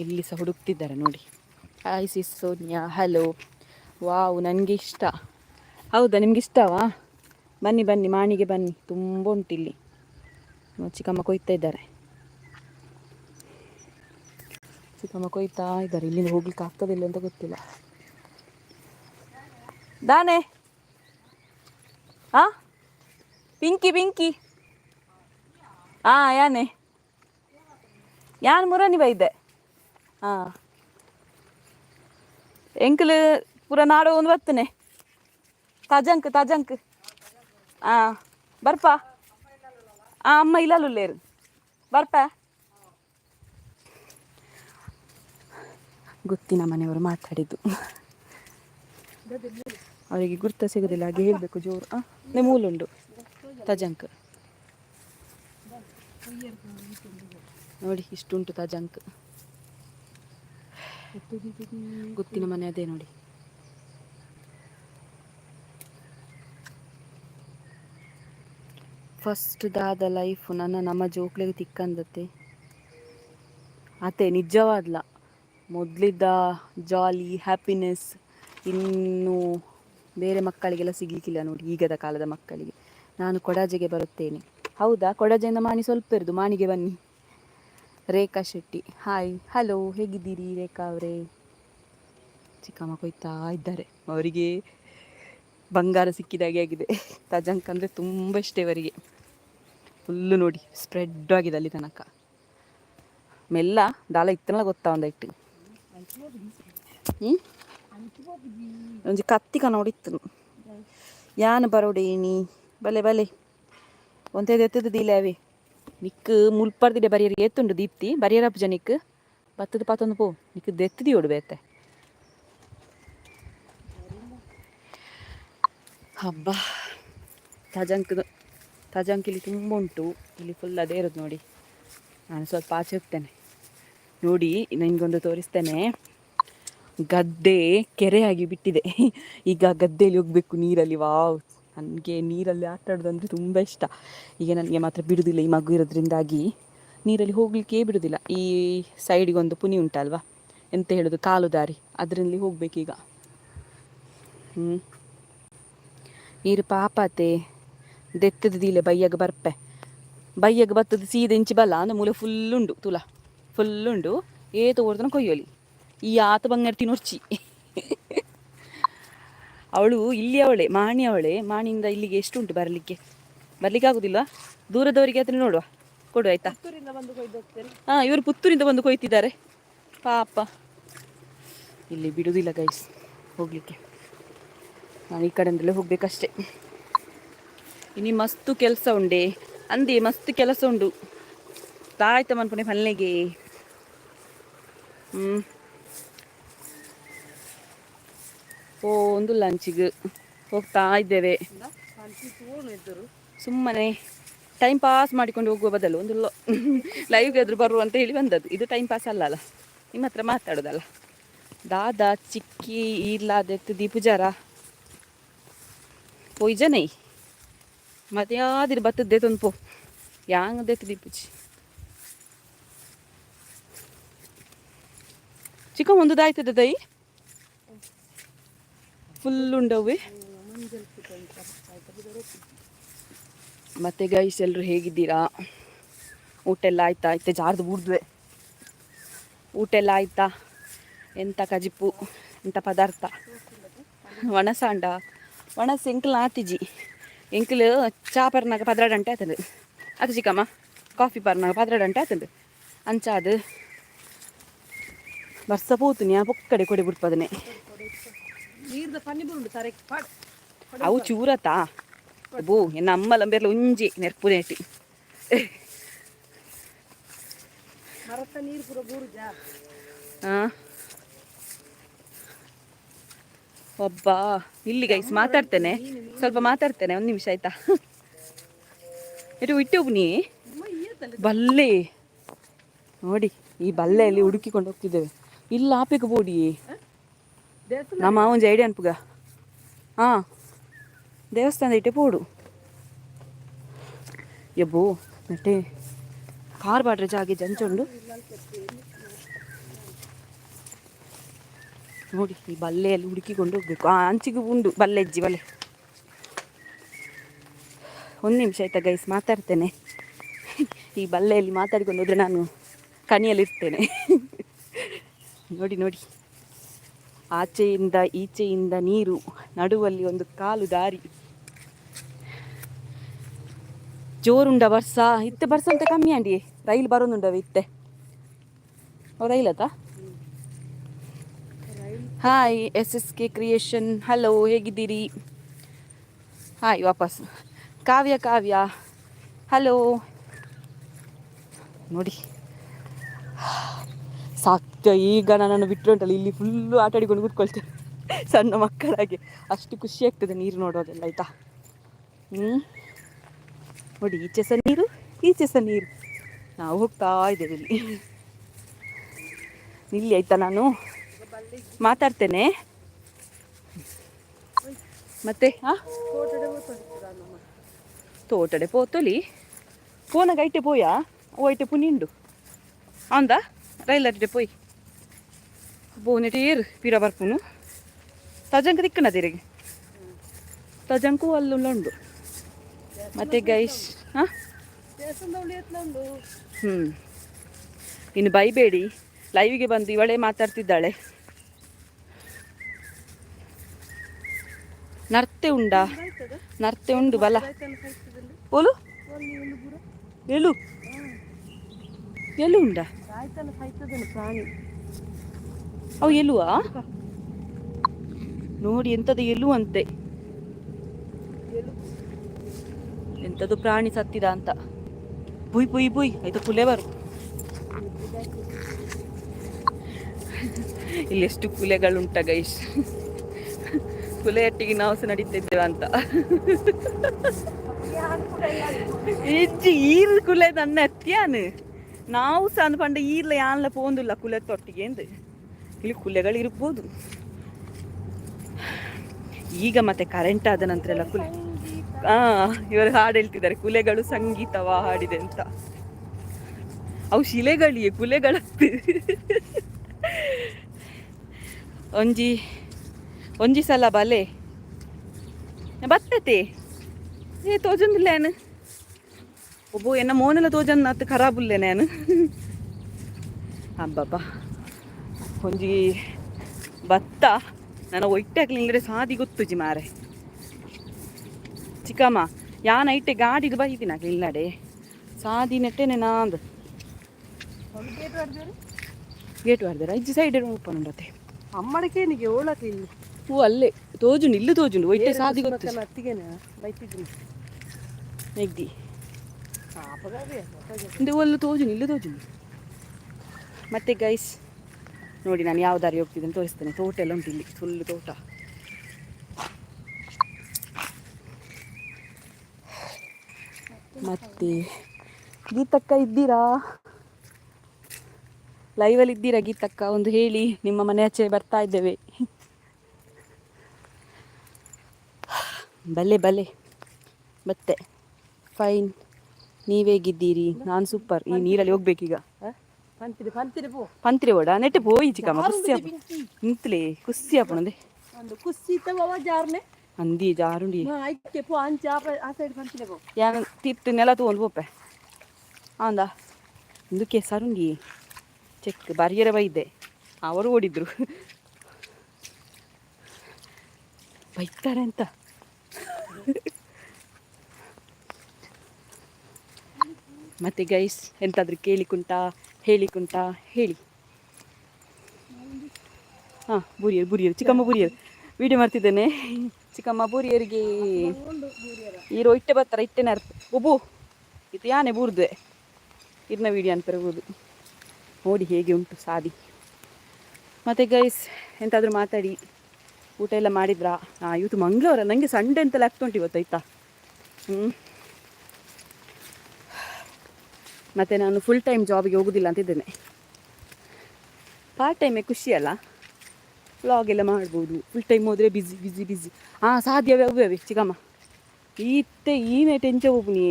ಇಲ್ಲಿ ಸಹ ಹುಡುಕ್ತಿದ್ದಾರೆ ನೋಡಿ. Hi sis Sonia, hello. Wow, ನನಗೆ ಇಷ್ಟ. ಹೌದಾ, ನಿಮ್ಗೆ ಇಷ್ಟವಾ? ಬನ್ನಿ ಬನ್ನಿ, ಮಾಣಿಗೆ ಬನ್ನಿ, ತುಂಬ ಉಂಟು ಇಲ್ಲಿ. ಚಿಕ್ಕಮ್ಮ ಕೊಯ್ತಾ ಇದ್ದಾರೆ, ಚಿಕ್ಕಮ್ಮ ಕೊಯ್ತಾ ಇದ್ದಾರೆ. ಇಲ್ಲಿಂದ ಹೋಗ್ಲಿಕ್ಕೆ ಆಗ್ತದಿಲ್ಲ ಅಂತ ಗೊತ್ತಿಲ್ಲ. ದಾನೆ ಪಿಂಕಿ ಯಾನೆ ಯಾನ್ ಮುರಾನಿ ಬೈದೆ. ಎಂಕಲ್ ಪೂರ ನಾಡು ಒಂದು ಬರ್ತನೆ. ತಜಂಕ್ ಬರ್ಪ. ಅಮ್ಮ ಇಲ್ಲಲ್ಲೇರು ಬರ್ಪ. ಗೊತ್ತಿನ ಮನೆಯವರು ಮಾತಾಡಿದ್ದು, ಅವರಿಗೆ ಗುರ್ತ ಸಿಗೋದಿಲ್ಲ, ಹಾಗೆ ಹೇಳಬೇಕು ಜೋರು. ಮೂಲುಂಡು ತಜಂಕ್ ನೋಡಿ, ಇಷ್ಟುಂಟು ತಜಂಕ್. ಗೊತ್ತಿನ ಮನೆ ಅದೇ ನೋಡಿ. ಫಸ್ಟ್ ದಾದ ಲೈಫ್ ನಮ್ಮ ಜೋಕ್ಳಿಗೆ ತಿಕ್ಕಂದತ್ತೆ ಅತ್ತೆ, ನಿಜವಾದ್ಲ. ಮೊದಲಿದ್ದ ಜಾಲಿ ಹ್ಯಾಪಿನೆಸ್ ಇನ್ನು ಬೇರೆ ಮಕ್ಕಳಿಗೆಲ್ಲ ಸಿಗಲಿಕ್ಕಿಲ್ಲ ನೋಡಿ, ಈಗದ ಕಾಲದ ಮಕ್ಕಳಿಗೆ. ನಾನು ಕೊಡಾಜೆಗೆ ಬರುತ್ತೇನೆ. ಹೌದಾ, ಕೊಡಾಜೆಯಿಂದ ಮಾಣಿ ಸ್ವಲ್ಪ ಇರೋದು, ಮಾಣಿಗೆ ಬನ್ನಿ. ರೇಖಾ ಶೆಟ್ಟಿ ಹಾಯ್, ಹಲೋ, ಹೇಗಿದ್ದೀರಿ ರೇಖಾ ಅವರೇ? ಚಿಕ್ಕಮ್ಮ ಕೊಯ್ತಾ ಇದ್ದಾರೆ, ಅವರಿಗೆ ಬಂಗಾರ ಸಿಕ್ಕಿದಾಗೆ ಆಗಿದೆ. ತಜಂಕ್ ಅಂದರೆ ತುಂಬ ಇಷ್ಟ ಅವರಿಗೆ. ಫುಲ್ಲು ನೋಡಿ ಸ್ಪ್ರೆಡ್ ಆಗಿದೆ ಅಲ್ಲಿ ತನಕ. ಮೆಲ್ಲ ದಾಲ ಇತ್ತನಲ್ಲ ಗೊತ್ತಾ ಒಂದೈಟ್ಟು ಒಂಜಿ ಕತ್ತಿಕ ನೋಡಿತ್ತು ಯಾನ್ ಬರೋಡೇನಿ ಬಲೆ ಬಲೆ ಒಂತೇದು ಎತ್ತದ ದೀಲೇವೆ ನಿಕ್ ಮುಲ್ಪರ್ದಿಡೆ ಬರಿಯರಿಗೆ ಎತ್ತುಂಡು ದೀಪ್ತಿ ಬರಿಯರಪ್ಪ ಜನಿಕ್ ಪತ್ತದ ಪಾತೊಂದು ಪೋ ನಿಕ್ ದೆತ್ತದಿ ಓಡ್ಬೇತೆ ಹಬ್ಬ. ತಜಂಕ್ ಇಲ್ಲಿ ತುಂಬ ಉಂಟು, ಇಲ್ಲಿ ಫುಲ್ ಅದೇ ಇರೋದು ನೋಡಿ. ನಾನು ಸ್ವಲ್ಪ ಆಚೆ ಹೋಗ್ತೇನೆ ನೋಡಿ, ನಿಮಗೊಂದು ತೋರಿಸ್ತೇನೆ. ಗದ್ದೆ ಕೆರೆಯಾಗಿ ಬಿಟ್ಟಿದೆ. ಈಗ ಗದ್ದೆಯಲ್ಲಿ ಹೋಗಬೇಕು ನೀರಲ್ಲಿ. ವಾವ್, ನನಗೆ ನೀರಲ್ಲಿ ಆಟ ಆಡೋದಂದರೆ ತುಂಬ ಇಷ್ಟ. ಈಗ ನನಗೆ ಮಾತ್ರ ಬಿಡೋದಿಲ್ಲ, ಈ ಮಗು ಇರೋದ್ರಿಂದಾಗಿ ನೀರಲ್ಲಿ ಹೋಗಲಿಕ್ಕೆ ಬಿಡೋದಿಲ್ಲ. ಈ ಸೈಡಿಗೊಂದು ಪುನಿ ಉಂಟಲ್ವಾ, ಎಂತ ಹೇಳೋದು, ಕಾಲು ದಾರಿ, ಅದರಲ್ಲಿ ಹೋಗ್ಬೇಕೀಗ. ನೀರು ಪಾಪತೆ ದೆತ್ತದ ದೀಲೆ ಬೈಯಾಗ ಬರ್ಪೆ ಬೈಯಾಗ ಬತ್ತದ ಸೀದ ಇಂಚಿ ಬಲ್ಲ ಅಂದ್ರೆ ಮೂಲೆ ಫುಲ್ಲುಂಡು ತುಲ ಫುಲ್ಲುಂಡು ಏತ ಓಡ್ದನ ಕೊಯ್ಯೋಲಿ ಈ ಆತ ಬಂಗಾರ ತಿನ್ನೋರ್ಚಿ. ಅವಳು ಇಲ್ಲಿ ಅವಳೆ ಮಾಣಿಯಿಂದ ಇಲ್ಲಿಗೆ ಎಷ್ಟುಂಟು ಬರಲಿಕ್ಕೆ ಆಗೋದಿಲ್ಲ. ದೂರದವರಿಗೆ ಹತ್ರ ನೋಡುವ ಕೊಡು ಆಯ್ತಾ. ಹಾಂ, ಇವರು ಪುತ್ತೂರಿಂದ ಬಂದು ಕೊಯ್ತಿದ್ದಾರೆ ಪಾಪ. ಇಲ್ಲಿ ಬಿಡುವುದಿಲ್ಲ ಗೈಸ್ ಹೋಗಲಿಕ್ಕೆ, ನಾನು ಈ ಕಡೆಯಿಂದಲೇ ಹೋಗ್ಬೇಕಷ್ಟೆ. ಇನ್ನು ಮಸ್ತು ಕೆಲಸ ಉಂಡೆ ಅಂದೆ, ಮಸ್ತ್ ಕೆಲಸ ಉಂಡು ತಾಯ್ತ ಮನ್ಪುಣೆ ಪಲ್ಲೆಗೆ. ಒಂದು ಲಂಚಿಗೆ ಹೋಗ್ತಾ ಇದ್ದೇವೆ. ಸುಮ್ಮನೆ ಟೈಮ್ ಪಾಸ್ ಮಾಡಿಕೊಂಡು ಹೋಗುವ ಬದಲು ಒಂದು ಲೈವ್ಗೆ ಎದುರು ಬರುವ ಅಂತ ಹೇಳಿ ಬಂದದ್ದು. ಇದು ಟೈಮ್ ಪಾಸ್ ಅಲ್ಲ, ನಿಮ್ಮ ಹತ್ರ ಮಾತಾಡೋದಲ್ಲ. ದಾದಾ ಚಿಕ್ಕಿ ಇಲ್ಲದೆತ್ತು ಪೂಜಾರ ಪೋಯ್ ಜನೈ ಮತ್ತೆ ಯಾವ್ದಿರು ಬತ್ತದ್ದೇ ತಂದು ಪೋ ಯಾಂಗದೆತ್ತು ದೀಪುಜಿ ಚಿಕ್ಕ ಒಂದು ದಾಯ್ತದ ದೈ ಫುಲ್ ಉಂಡವೆ. ಮತ್ತೆ ಗೈಸ್ ಎಲ್ಲರೂ ಹೇಗಿದ್ದೀರಾ? ಊಟ ಎಲ್ಲ ಆಯ್ತಾ? ಇತ್ತೆ ಜಾರ್ದು ಬೂಡ್ದ್ವೆ. ಊಟ ಎಲ್ಲ ಆಯ್ತಾ? ಎಂತ ಕಜಿಪ್ಪು ಎಂತ ಪದಾರ್ಥ? ಒಣಸಾಂಡ ಒಣಸ ಎಂಕಲ್ ಆತಿಜಿ ಎಂಕಲ್ ಚಾ ಪರ್ನಾಗ 12 ಗಂಟೆ ಆಯ್ತದೆ ಅದು ಚಿಕ್ಕಮ್ಮ. ಕಾಫಿ ಪರ್ನಾಗ 12 ಗಂಟೆ ಆಯ್ತದೆ ಅಂಚಾದು ಬರ್ಸ ಪೋತು ಯಾ ಪೊಕ್ಕಡೆ ಕೊಡೆ ಬಿಡ್ಪದನೆ ಅವು ಚೂರತಾ ಬೂ ಎನ್ನ ಅಮ್ಮಲಂಬೆರ್ಲ ಉಂಜಿ ನೆರ್ಪುನೇಟಿ ಒಬ್ಬ ಇಲ್ಲಿ ಗೈಸ್ ಮಾತಾಡ್ತೇನೆ, ಸ್ವಲ್ಪ ಮಾತಾಡ್ತೇನೆ, 1 ನಿಮಿಷ ಆಯ್ತಾ? ಇಟ್ಟು ನೀ ಬಲ್ಲೆ ನೋಡಿ, ಈ ಬಲ್ಲೆಯಲ್ಲಿ ಹುಡುಕಿಕೊಂಡು ಹೋಗ್ತಿದ್ದೇವೆ. ಇಲ್ಲ ಆಪೆಗೆ ಬೋಡಿ ನಮ್ಮ ಒಂಜಿ ಐಡಿಯಾ ಅನ್ಪುಗ. ಹಾಂ, ದೇವಸ್ಥಾನ ಇಟ್ಟೆ ಪೋಡು ಎಬ್ಬು ನಟೆ ಕಾರ್ ಬಾಡ್ರೆ ಜಾಗೆ ಜಂಚುಂಡು ನೋಡಿ. ಈ ಬಲ್ಲೆಯಲ್ಲಿ ಹುಡುಕಿಕೊಂಡು ಹೋಗ್ಬೇಕು. ಅಂಚಿಗೂ ಉಂಡು ಬಲ್ಲೆಜ್ಜಿ ಬಲೆ. 1 ನಿಮಿಷ ಆಯ್ತಾ ಗೈಸ್, ಮಾತಾಡ್ತೇನೆ. ಈ ಬಲ್ಲೆಯಲ್ಲಿ ಮಾತಾಡಿಕೊಂಡು ಹೋದರೆ ನಾನು ಕಣಿಯಲ್ಲಿರ್ತೇನೆ. ನೋಡಿ ನೋಡಿ, ಆಚೆಯಿಂದ ಈಚೆಯಿಂದ ನೀರು, ನಡುವಲ್ಲಿ ಒಂದು ಕಾಲು ದಾರಿ. ಜೋರುಂಡ ಬರ್ಸ ಇತ್ತೆ ಬರ್ಸ ಅಂತ ಕಮ್ಮಿ ಅಂಡಿ ರೈಲ್ ಬರೋದುಂಡವ ಇತ್ತೆ ರೈಲತಾ. ಹಾಯ್ SSK ಕ್ರಿಯೇಷನ್, ಹಲೋ, ಹೇಗಿದ್ದೀರಿ? ಹಾಯ್ ವಾಪಸ್. ಕಾವ್ಯ ಹಲೋ. ನೋಡಿ ಸಾಕ್ತ ಈಗ ನನ್ನನ್ನು ಬಿಟ್ಟರು ಉಂಟಲ್ಲ, ಇಲ್ಲಿ ಫುಲ್ಲು ಆಟ ಆಡಿಕೊಂಡು ಕೂತ್ಕೊಳ್ತೇನೆ ಸಣ್ಣ ಮಕ್ಕಳಾಗೆ. ಅಷ್ಟು ಖುಷಿ ಆಗ್ತದೆ ನೀರು ನೋಡೋದೆಲ್ಲ ಆಯಿತಾ. ನೋಡಿ, ಈಚೆ ಸಹ ನೀರು ನಾವು ಹೋಗ್ತಾ ಇದ್ದೇವೆ ಇಲ್ಲಿ ಆಯಿತಾ. ನಾನು ಮಾತಾಡ್ತೇನೆ ಮತ್ತೆ. ತೋಟಡೆ ಪೋತೊಲಿ ಪೋನಾಗ ಐಟೆ ಪೋಯಾ ಓ ಐಟೆ ಪುನಿಂಡು ಅಂದ ರೈಲ್ ಅಡ್ಡೆ ಪೋಯ್ ಬೋನೆಟೇರು ಪಿರ ಬರ್ಪುನು ತಜಂಕ ದಿಕ್ಕನ ತಿರುಗಿ ತಜಂಕು ಅಲ್ಲುಲ್ಲ ಉಂಡು ಮತ್ತೆ ಗೈಸ್ ಹಾಂ ಇನ್ನು ಬೈಬೇಡಿ ಲೈವಿಗೆ ಬಂದು ಇವಳೇ ಮಾತಾಡ್ತಿದ್ದಾಳೆ. ನರ್ತೆ ಉಂಡಾ? ನರ್ತೆ ಉಂಡು ಬಲ ಓಲು ಎಲು ಎಲು ಉಂಡಾ ಅವು ಎಲುವಾ ನೋಡಿ ಎಂಥದ್ದು ಎಲು ಅಂತೆ, ಎಂಥದ್ದು ಪ್ರಾಣಿ ಸತ್ತಿದ ಅಂತ. ಬುಯ್ ಬುಯ್ ಬುಯ್ ಆಯ್ತು ಕುಲೆ ಬರು. ಇಲ್ಲಿ ಎಷ್ಟು ಕುಲೆಗಳುಂಟ ಗೈಸ್, ಕುಲೆಯಟ್ಟಿಗೆ ನಾವು ಸಹ ನಡೀತಿದ್ದೇವೆ ಅಂತ. ಇಜ್ಜಿ ಈರ್ ಕುಲೆ ನನ್ನ ಅತ್ಯಾನು ನಾವು ಸಹ ಅಂದ್ಕೊಂಡ ಈರ್ಲ ಯಾನ್ಲ ಪೋಂದಿಲ್ಲ ಕುಲೆ ತೊಟ್ಟಿಗೆ ಎಂದು. ಇಲ್ಲಿ ಕುಲೆಗಳು ಇರ್ಬೋದು ಈಗ. ಮತ್ತೆ ಕರೆಂಟ್ ಆದ ನಂತರ ಎಲ್ಲ ಕುಲೆ ಇವರು ಹಾಡು ಹೇಳ್ತಿದ್ದಾರೆ, ಕುಲೆಗಳು ಸಂಗೀತವ ಹಾಡಿದೆ ಅಂತ. ಅವು ಶಿಲೆಗಳಿಯೇ ಕುಲೆಗಳತ್ತು. ಒಂಜಿ ಒಂಜಿ ಸಲ ಬಲೆ ಬತ್ತತೆ ಏ ತೋಜೊಂದಿಲ್ಲೇನು ಒಬ್ಬ ಎನ್ನ ಮೋನೆಲ್ಲ ತೋಜನ್ ಅತ್ತು ಖರಾಬುಲ್ಲೆ ನಾನು. ಹಬ್ಬಬ್ಬ ಒಂಜಿ ಭತ್ತ ನನ್ನ ಒಟ್ಟೆ ಹಾಕ್ಲಿಂಗ್ರೆ ಸಾದಿ ಗೊತ್ತುಜಿ ಮಾರೆ ಚಿಕ್ಕಮ್ಮ ಯಾನ ಐಟೆ ಗಾಡಿಗೆ ಬೈದಿನ ಇಲ್ಲಡೆ ಸಾದಿ ನೆಟ್ಟೆನೆ ನಾಂದು ಗೇಟ್ ವಾರ್ದಾರ ಇಜ್ಜಿ ಸೈಡ್ ಓಪನ್ ಉಂಡತೆ ಅಮ್ಮಡಕೇನಿಗೆ ಓಳಕ್ಕೆ ಇಲ್ಲಿ ಹೂ ಅಲ್ಲೇ ತೋಜುಂಡು ಇಲ್ಲು ತೋಜುಂಡು ಒಟ್ಟೆ ಸಾದಿ ಗೊತ್ತು ಅತ್ತಿಗೆನ ಬೈತಿದ್ರಿ ನೆಗ್ದಿ ಇದು ಒಲ್ಲು ತೋಜುಂಡು ಇಲ್ಲು ತೋಜುಂಡು. ಮತ್ತೆ ಗೈಸ್ ನೋಡಿ ನಾನು ಯಾವ ದಾರಿ ಹೋಗ್ತಿದ್ದೇನೆ ತೋರಿಸ್ತೇನೆ. ತೋಟ ಎಲ್ಲ ಉಂಟು ಇಲ್ಲಿ, ಫುಲ್ ತೋಟ. ಮತ್ತೆ ಗೀತಕ್ಕ ಇದ್ದೀರಾ? ಲೈವಲ್ಲಿ ಇದ್ದೀರಾ ಗೀತಕ್ಕ? ಒಂದು ಹೇಳಿ, ನಿಮ್ಮ ಮನೆ ಆಚೆ ಬರ್ತಾ ಇದ್ದೇವೆ. ಬಲ್ಲೆ ಬಲ್ಲೆ ಮತ್ತೆ ಫೈನ್, ನೀವೇಗಿದ್ದೀರಿ? ನಾನು ಸೂಪರ್. ಈ ನೀರಲ್ಲಿ ಹೋಗ್ಬೇಕೀಗ. ಪಂತಿರಿ ಓಡ ನೆಟ್ಟೆ ಪೋಯಿ ಚಿಕ್ಕಮ್ಮ ಕುಸ್ಸಿ ನಿಂತಲೇ ಕುಸ್ಸಿ ಹಾಪಣದೆ ಅಂದಿ ಜಾರುಂಡಿ ಯಾನ ತಿತ್ತು ನೆಲ ತಗೊಂಡು ಪೋಪೆ ಅಂದ ಒಂದು ಕೆಸರುಂಡಿ ಚೆಕ್ ಬರಿಯರ ಬೈದೆ ಅವರು ಓಡಿದ್ರು ಬೈತಾರೆ ಅಂತ. ಮತ್ತೆ ಗೈಸ್ ಎಂತಾದ್ರೂ ಕೇಳಿಕುಂಟಾ ಹೇಳಿಕುಂಟಾ ಹೇಳಿ. ಹಾಂ ಬುರಿಯರು ಚಿಕ್ಕಮ್ಮ ಬುರಿಯರು ವಿಡಿಯೋ ಮಾಡ್ತಿದ್ದೇನೆ. ಚಿಕ್ಕಮ್ಮ ಬುರಿಯರಿಗೆ ಈರೋ ಇಟ್ಟೆ ಬರ್ತಾರೆ ಇಟ್ಟೆನೇ ಅರ್ಥ ಒಬ್ಬು ಇದು ಯಾನೆ ಬೂರ್ದೆ ಇದನ್ನ ವಿಡಿಯೋ ಅನ್ಪರ್ಬೋದು ನೋಡಿ ಹೇಗೆ ಉಂಟು ಸಾದಿ. ಮತ್ತು ಗೈಸ್ ಎಂತಾದರೂ ಮಾತಾಡಿ. ಊಟ ಎಲ್ಲ ಮಾಡಿದ್ರಾ? ಇವತ್ತು ಮಂಗಳವಾರ, ನನಗೆ ಸಂಡೇ ಅಂತೆಲ್ಲ ಆಗ್ತಾ ಉಂಟು ಇವತ್ತಾಯ್ತಾ. ಮತ್ತು ನಾನು ಫುಲ್ ಟೈಮ್ ಜಾಬಿಗೆ ಹೋಗೋದಿಲ್ಲ ಅಂತಿದ್ದೇನೆ. ಪಾರ್ಟ್ ಟೈಮೇ ಖುಷಿ ಅಲ್ಲ, ವ್ಲಾಗ್ ಎಲ್ಲ ಮಾಡ್ಬೋದು. ಫುಲ್ ಟೈಮ್ ಹೋದರೆ ಬಿಸಿ ಬಿಸಿ ಬಿಸಿ. ಸಾಧ್ಯವೇ ಅವ್ಯವೇ ಚಿಕ್ಕಮ್ಮ ಈತೆ ಈನೇ ಟೆಂಚ ಹೋಗ್ನಿ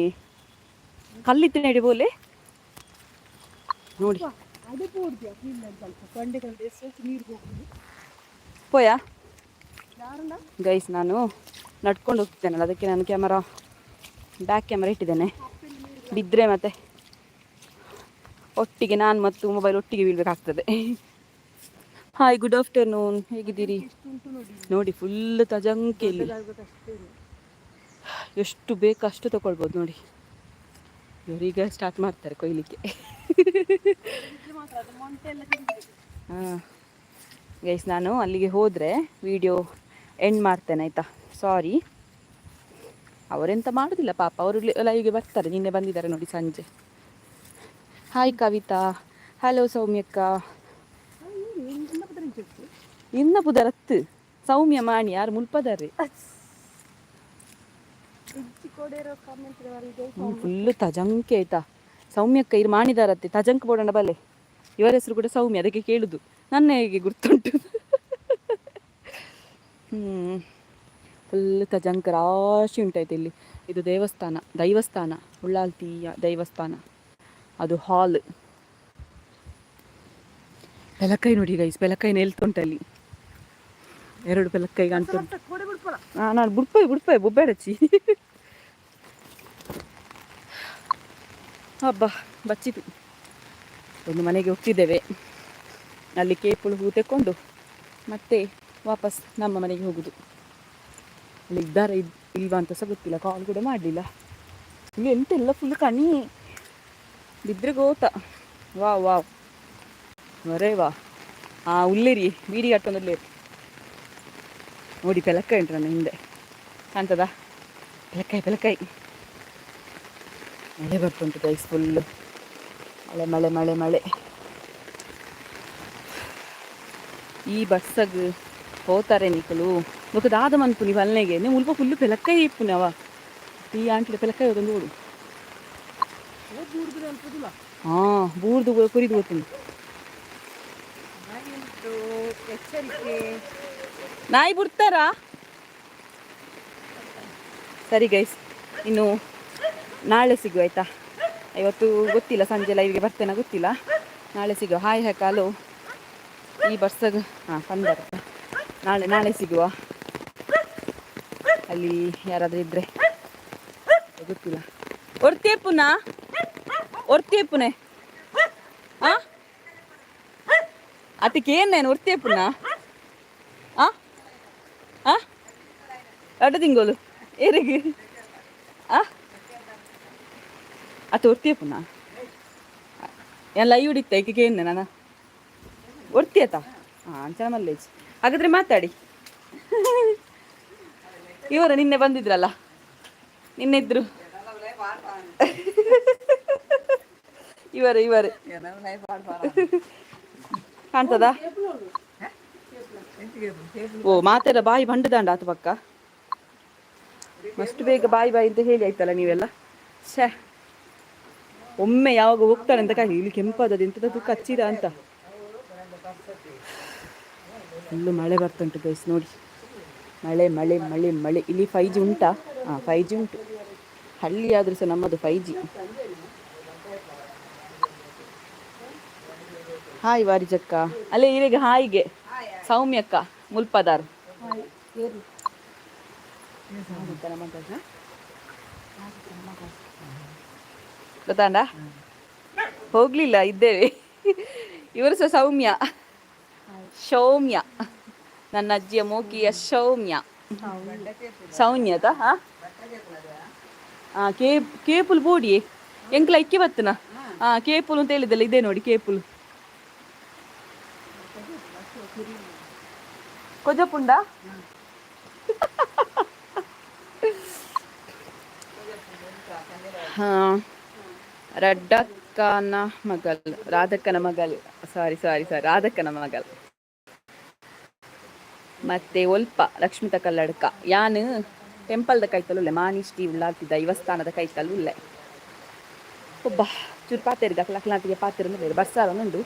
ಕಲ್ಲಿತ್ತೆ ನಡಿ ಬೋಲೆ ನೋಡಿ ಪೋಯಾ ಗೈಸ್. ನಾನು ನಡ್ಕೊಂಡು ಹೋಗ್ತಿದ್ದೇನಲ್ಲ, ಅದಕ್ಕೆ ನಾನು ಬ್ಯಾಕ್ ಕ್ಯಾಮರಾ ಇಟ್ಟಿದ್ದೇನೆ. ಬಿದ್ದರೆ ಮತ್ತೆ ಒಟ್ಟಿಗೆ ನಾನು ಮತ್ತು ಮೊಬೈಲ್ ಒಟ್ಟಿಗೆ ಬೀಳ್ಬೇಕಾಗ್ತದೆ. ಹಾಯ್, ಗುಡ್ ಆಫ್ಟರ್ನೂನ್, ಹೇಗಿದ್ದೀರಿ? ನೋಡಿ ಫುಲ್ ತಜಂಕೆಯಲ್ಲಿ ಎಷ್ಟು ಬೇಕು ಅಷ್ಟು ತಗೊಳ್ಬೋದು ನೋಡಿ. ಇವರೀಗ ಸ್ಟಾರ್ಟ್ ಮಾಡ್ತಾರೆ ಕೊಯ್ಲಿಕ್ಕೆ. ಹಾಂ ಗೈಸ್, ನಾನು ಅಲ್ಲಿಗೆ ಹೋದರೆ ವಿಡಿಯೋ ಎಂಡ್ ಮಾಡ್ತೇನೆ ಆಯಿತಾ. ಸಾರಿ, ಅವರೆಂತ ಮಾಡೋದಿಲ್ಲ ಪಾಪ, ಅವರು ಲೈವ್ಗೆ ಬರ್ತಾರೆ. ನಿನ್ನೆ ಬಂದಿದ್ದಾರೆ ನೋಡಿ ಸಂಜೆ. ಹಾಯ್ ಕವಿತಾ, ಹಲೋ ಸೌಮ್ಯಕ್ಕ. ಇನ್ನ ಪುದರತ್ತು ಸೌಮ್ಯ ಮಾಣಿ ಯಾರು ಮುಲ್ಪದಾರ್ರಿ ಫುಲ್ಲು ತಜಂಕೆ ಆಯ್ತಾ. ಸೌಮ್ಯಕ್ಕ ಇರು ಮಾಣಿದಾರತ್ತೆ ತಜಂಕ್ ಬೋಡೋಣ ಬಲೆ. ಇವರ ಹೆಸರು ಕೂಡ ಸೌಮ್ಯ, ಅದಕ್ಕೆ ಕೇಳುದು. ನನ್ನ ಹೇಗೆ ಗುರ್ತುಂಟು. ಫುಲ್ ತಜಂಕ ರಾಶಿ ಉಂಟಾಯ್ತು ಇಲ್ಲಿ. ಇದು ದೈವಸ್ಥಾನ ಉಳ್ಳಾಲ್ತಿಯ ದೈವಸ್ಥಾನ. ಅದು ಹಾಲ್. ಬೆಲಕಾಯಿ ನೋಡಿ ಗೈಸ್, ಬೆಲಕಾಯಿ ನೆಲ್ತುಂಟಲ್ಲಿ 2 ಬೆಲಕಾಯಿ ಕಾಣ್ತು. ನಾನು ಬುಡ್ಪಾಯಿ ಬೊಬ್ಬೇಡಚ್ಚಿ ಹಬ್ಬ ಬಚ್ಚಿತು. ಒಂದು ಮನೆಗೆ ಹೋಗ್ತಿದ್ದೇವೆ, ಅಲ್ಲಿ ಕೇಪುಳು ಹೂ ತೆಕ್ಕೊಂಡು ಮತ್ತೆ ವಾಪಸ್ ನಮ್ಮ ಮನೆಗೆ ಹೋಗುದು. ಅಲ್ಲಿ ಇದ್ದಾರೆ ಇಲ್ವಾ ಅಂತ ಸಹ ಗೊತ್ತಿಲ್ಲ, ಕಾಲ್ ಕೂಡ ಮಾಡಲಿಲ್ಲ. ಇಲ್ಲಿ ಎಂತೆಲ್ಲ ಫುಲ್ ಕಣಿ ಬಿದ್ದರೆ ಗೋತ. ವಾವ್ ವಾವ್ ವರೇ ವಾ. ಉಳ್ಳೇರಿ ಬೀಡಿ ಕಟ್ಟೊಂದು ಉಳ್ಳೇರಿ ನೋಡಿ. ಬೆಲಕಾಯಿ ಉಂಟು ನನ್ನ ಹಿಂದೆ, ಕಾಣ್ತದ ಬೆಲಕಾಯಿ. ಮಳೆ ಬರ್ತುಂಟು ಗೈಸ್, ಫುಲ್ಲು ಮಳೆ. ಈ ಬಸ್ಸಗ್ ಹೋತಾರೆ ನಿಕಲು ಒಂದು ದಾದ ಮನ್ಪುನಿ ಬಲ್ನೆಗೆ ನೀವು ಉಲ್ಪ ಫುಲ್ಲು ಬೆಲಕಾಯಿ ಇಪ್ಪುನಿ ಅವ ಈ ಆಂಟಿಲ ಬೆಲಕಾಯಿ ಹೋದೊಂದು ಓಡು. ಬೂರ್ದು ಕುರಿದು ಗೊತ್ತುಂಟು. ನಾಯಿ ಬಿಡ್ತಾರಾ? ಸರಿ ಗೈಸ್, ಇನ್ನು ನಾಳೆ ಸಿಗುವ ಆಯ್ತಾ. ಇವತ್ತು ಗೊತ್ತಿಲ್ಲ, ಸಂಜೆ ಲೈವ್ಗೆ ಬರ್ತೇನೆ ಗೊತ್ತಿಲ್ಲ, ನಾಳೆ ಸಿಗುವ. ಹಾಯ್ ಕಾಲು ಈ ಬಸ್ಸಾಗ ಬಂದಾರ. ನಾಳೆ ಸಿಗುವ. ಅಲ್ಲಿ ಯಾರಾದ್ರೂ ಇದ್ರೆ ಗೊತ್ತಿಲ್ಲ. ಒರ್ತೇಪುನೆ ಅದಕ್ಕೆ ಏನೇನು ಒರ್ತೇಪುನ ಎರಡು ತಿಂಗಳು ಏರಿಗೆ ಅದು ಒರ್ತೇಪುನ ಎಲ್ಲ ಲೈವ್ ಹಿಡಿತ ಈಕೆ ಏನೇ ನಾನು ಒರ್ತಿಯತ ಅಂಚನ ಮಲ್ಲೇಜ್. ಹಾಗಾದ್ರೆ ಮಾತಾಡಿ. ಇವರು ನಿನ್ನೆ ಬಂದಿದ್ರಲ್ಲ, ನಿನ್ನೆ ಇದ್ರು ಇವರು ಕಾಣ್ತದ. ಓ ಮಾತೆಲ್ಲ ಬಾಯಿ ಬಂಡದಾಂಡ ಆತ ಪಕ್ಕ. ಅಷ್ಟು ಬೇಗ ಬಾಯಿ ಅಂತ ಹೇಳಿ ಆಯ್ತಲ್ಲ ನೀವೆಲ್ಲ. ಛೇ, ಒಮ್ಮೆ ಯಾವಾಗ ಹೋಗ್ತಾರೆ ಅಂತ ಕಾಯಿ. ಇಲ್ಲಿ ಕೆಂಪಾದದ್ದು ಎಂಥದ್ದು ಕಚ್ಚಿದ ಅಂತ. ಇಲ್ಲೂ ಮಳೆ ಬರ್ತುಂಟು ಗೈಸ್ ನೋಡಿ. ಮಳೆ. ಇಲ್ಲಿ 5G ಉಂಟಾ? 5G ಉಂಟು. ಹಳ್ಳಿ ಆದ್ರೂ ಸಹ ನಮ್ಮದು 5G. ಹಾಯ್ ವಾರಿಜಕ್ಕ ಅಲ್ಲೇ ಇರಿಗೆ. ಹಾಯಿಗೆ ಸೌಮ್ಯಕ್ಕ ಮುಲ್ಪದಾರ್ ಗೊತ್ತಾಂಡ ಹೋಗ್ಲಿಲ್ಲ, ಇದ್ದೇವೆ. ಇವರು ಸಹ ಸೌಮ್ಯ ನನ್ನ ಅಜ್ಜಿಯ ಮೋಕಿಯ ಸೌಮ್ಯದ ಕೇಪುಲ್ ಬೋಡಿ ಎಂಕ್ಲ ಇಕ್ಕಿ ಬತ್ತನ. ಕೇಪುಲ್ ಅಂತ ಹೇಳಿದ್ದಲ್ಲ, ಇದೆ ನೋಡಿ ಕೇಪುಲ್. ಕೊಜಪುಂಡ ರಾಧಕ್ಕನ ಮಗಲ್ ಮತ್ತೆ ಒಲ್ಪ ಲಕ್ಷ್ಮಿತ ಕಲ್ಲಡ್ಕ ಯಾನು ಟೆಂಪಲ್ದ ಕೈತಲುಲ್ಲೆ ಮಾನಿಷ್ಟಿ ಉಳ್ಳಾತಿ ದೈವಸ್ಥಾನದ ಕೈತಲುಲ್ಲೆ ಒಬ್ಬ ಚೂರು ಪಾತೆರ್ಗ ಲಕ್ಲಾಂತಿಗೆ ಪಾತಿರಂದು ಬೇರೆ ಬಸ್ಸಾರೊಂದುಂಡು.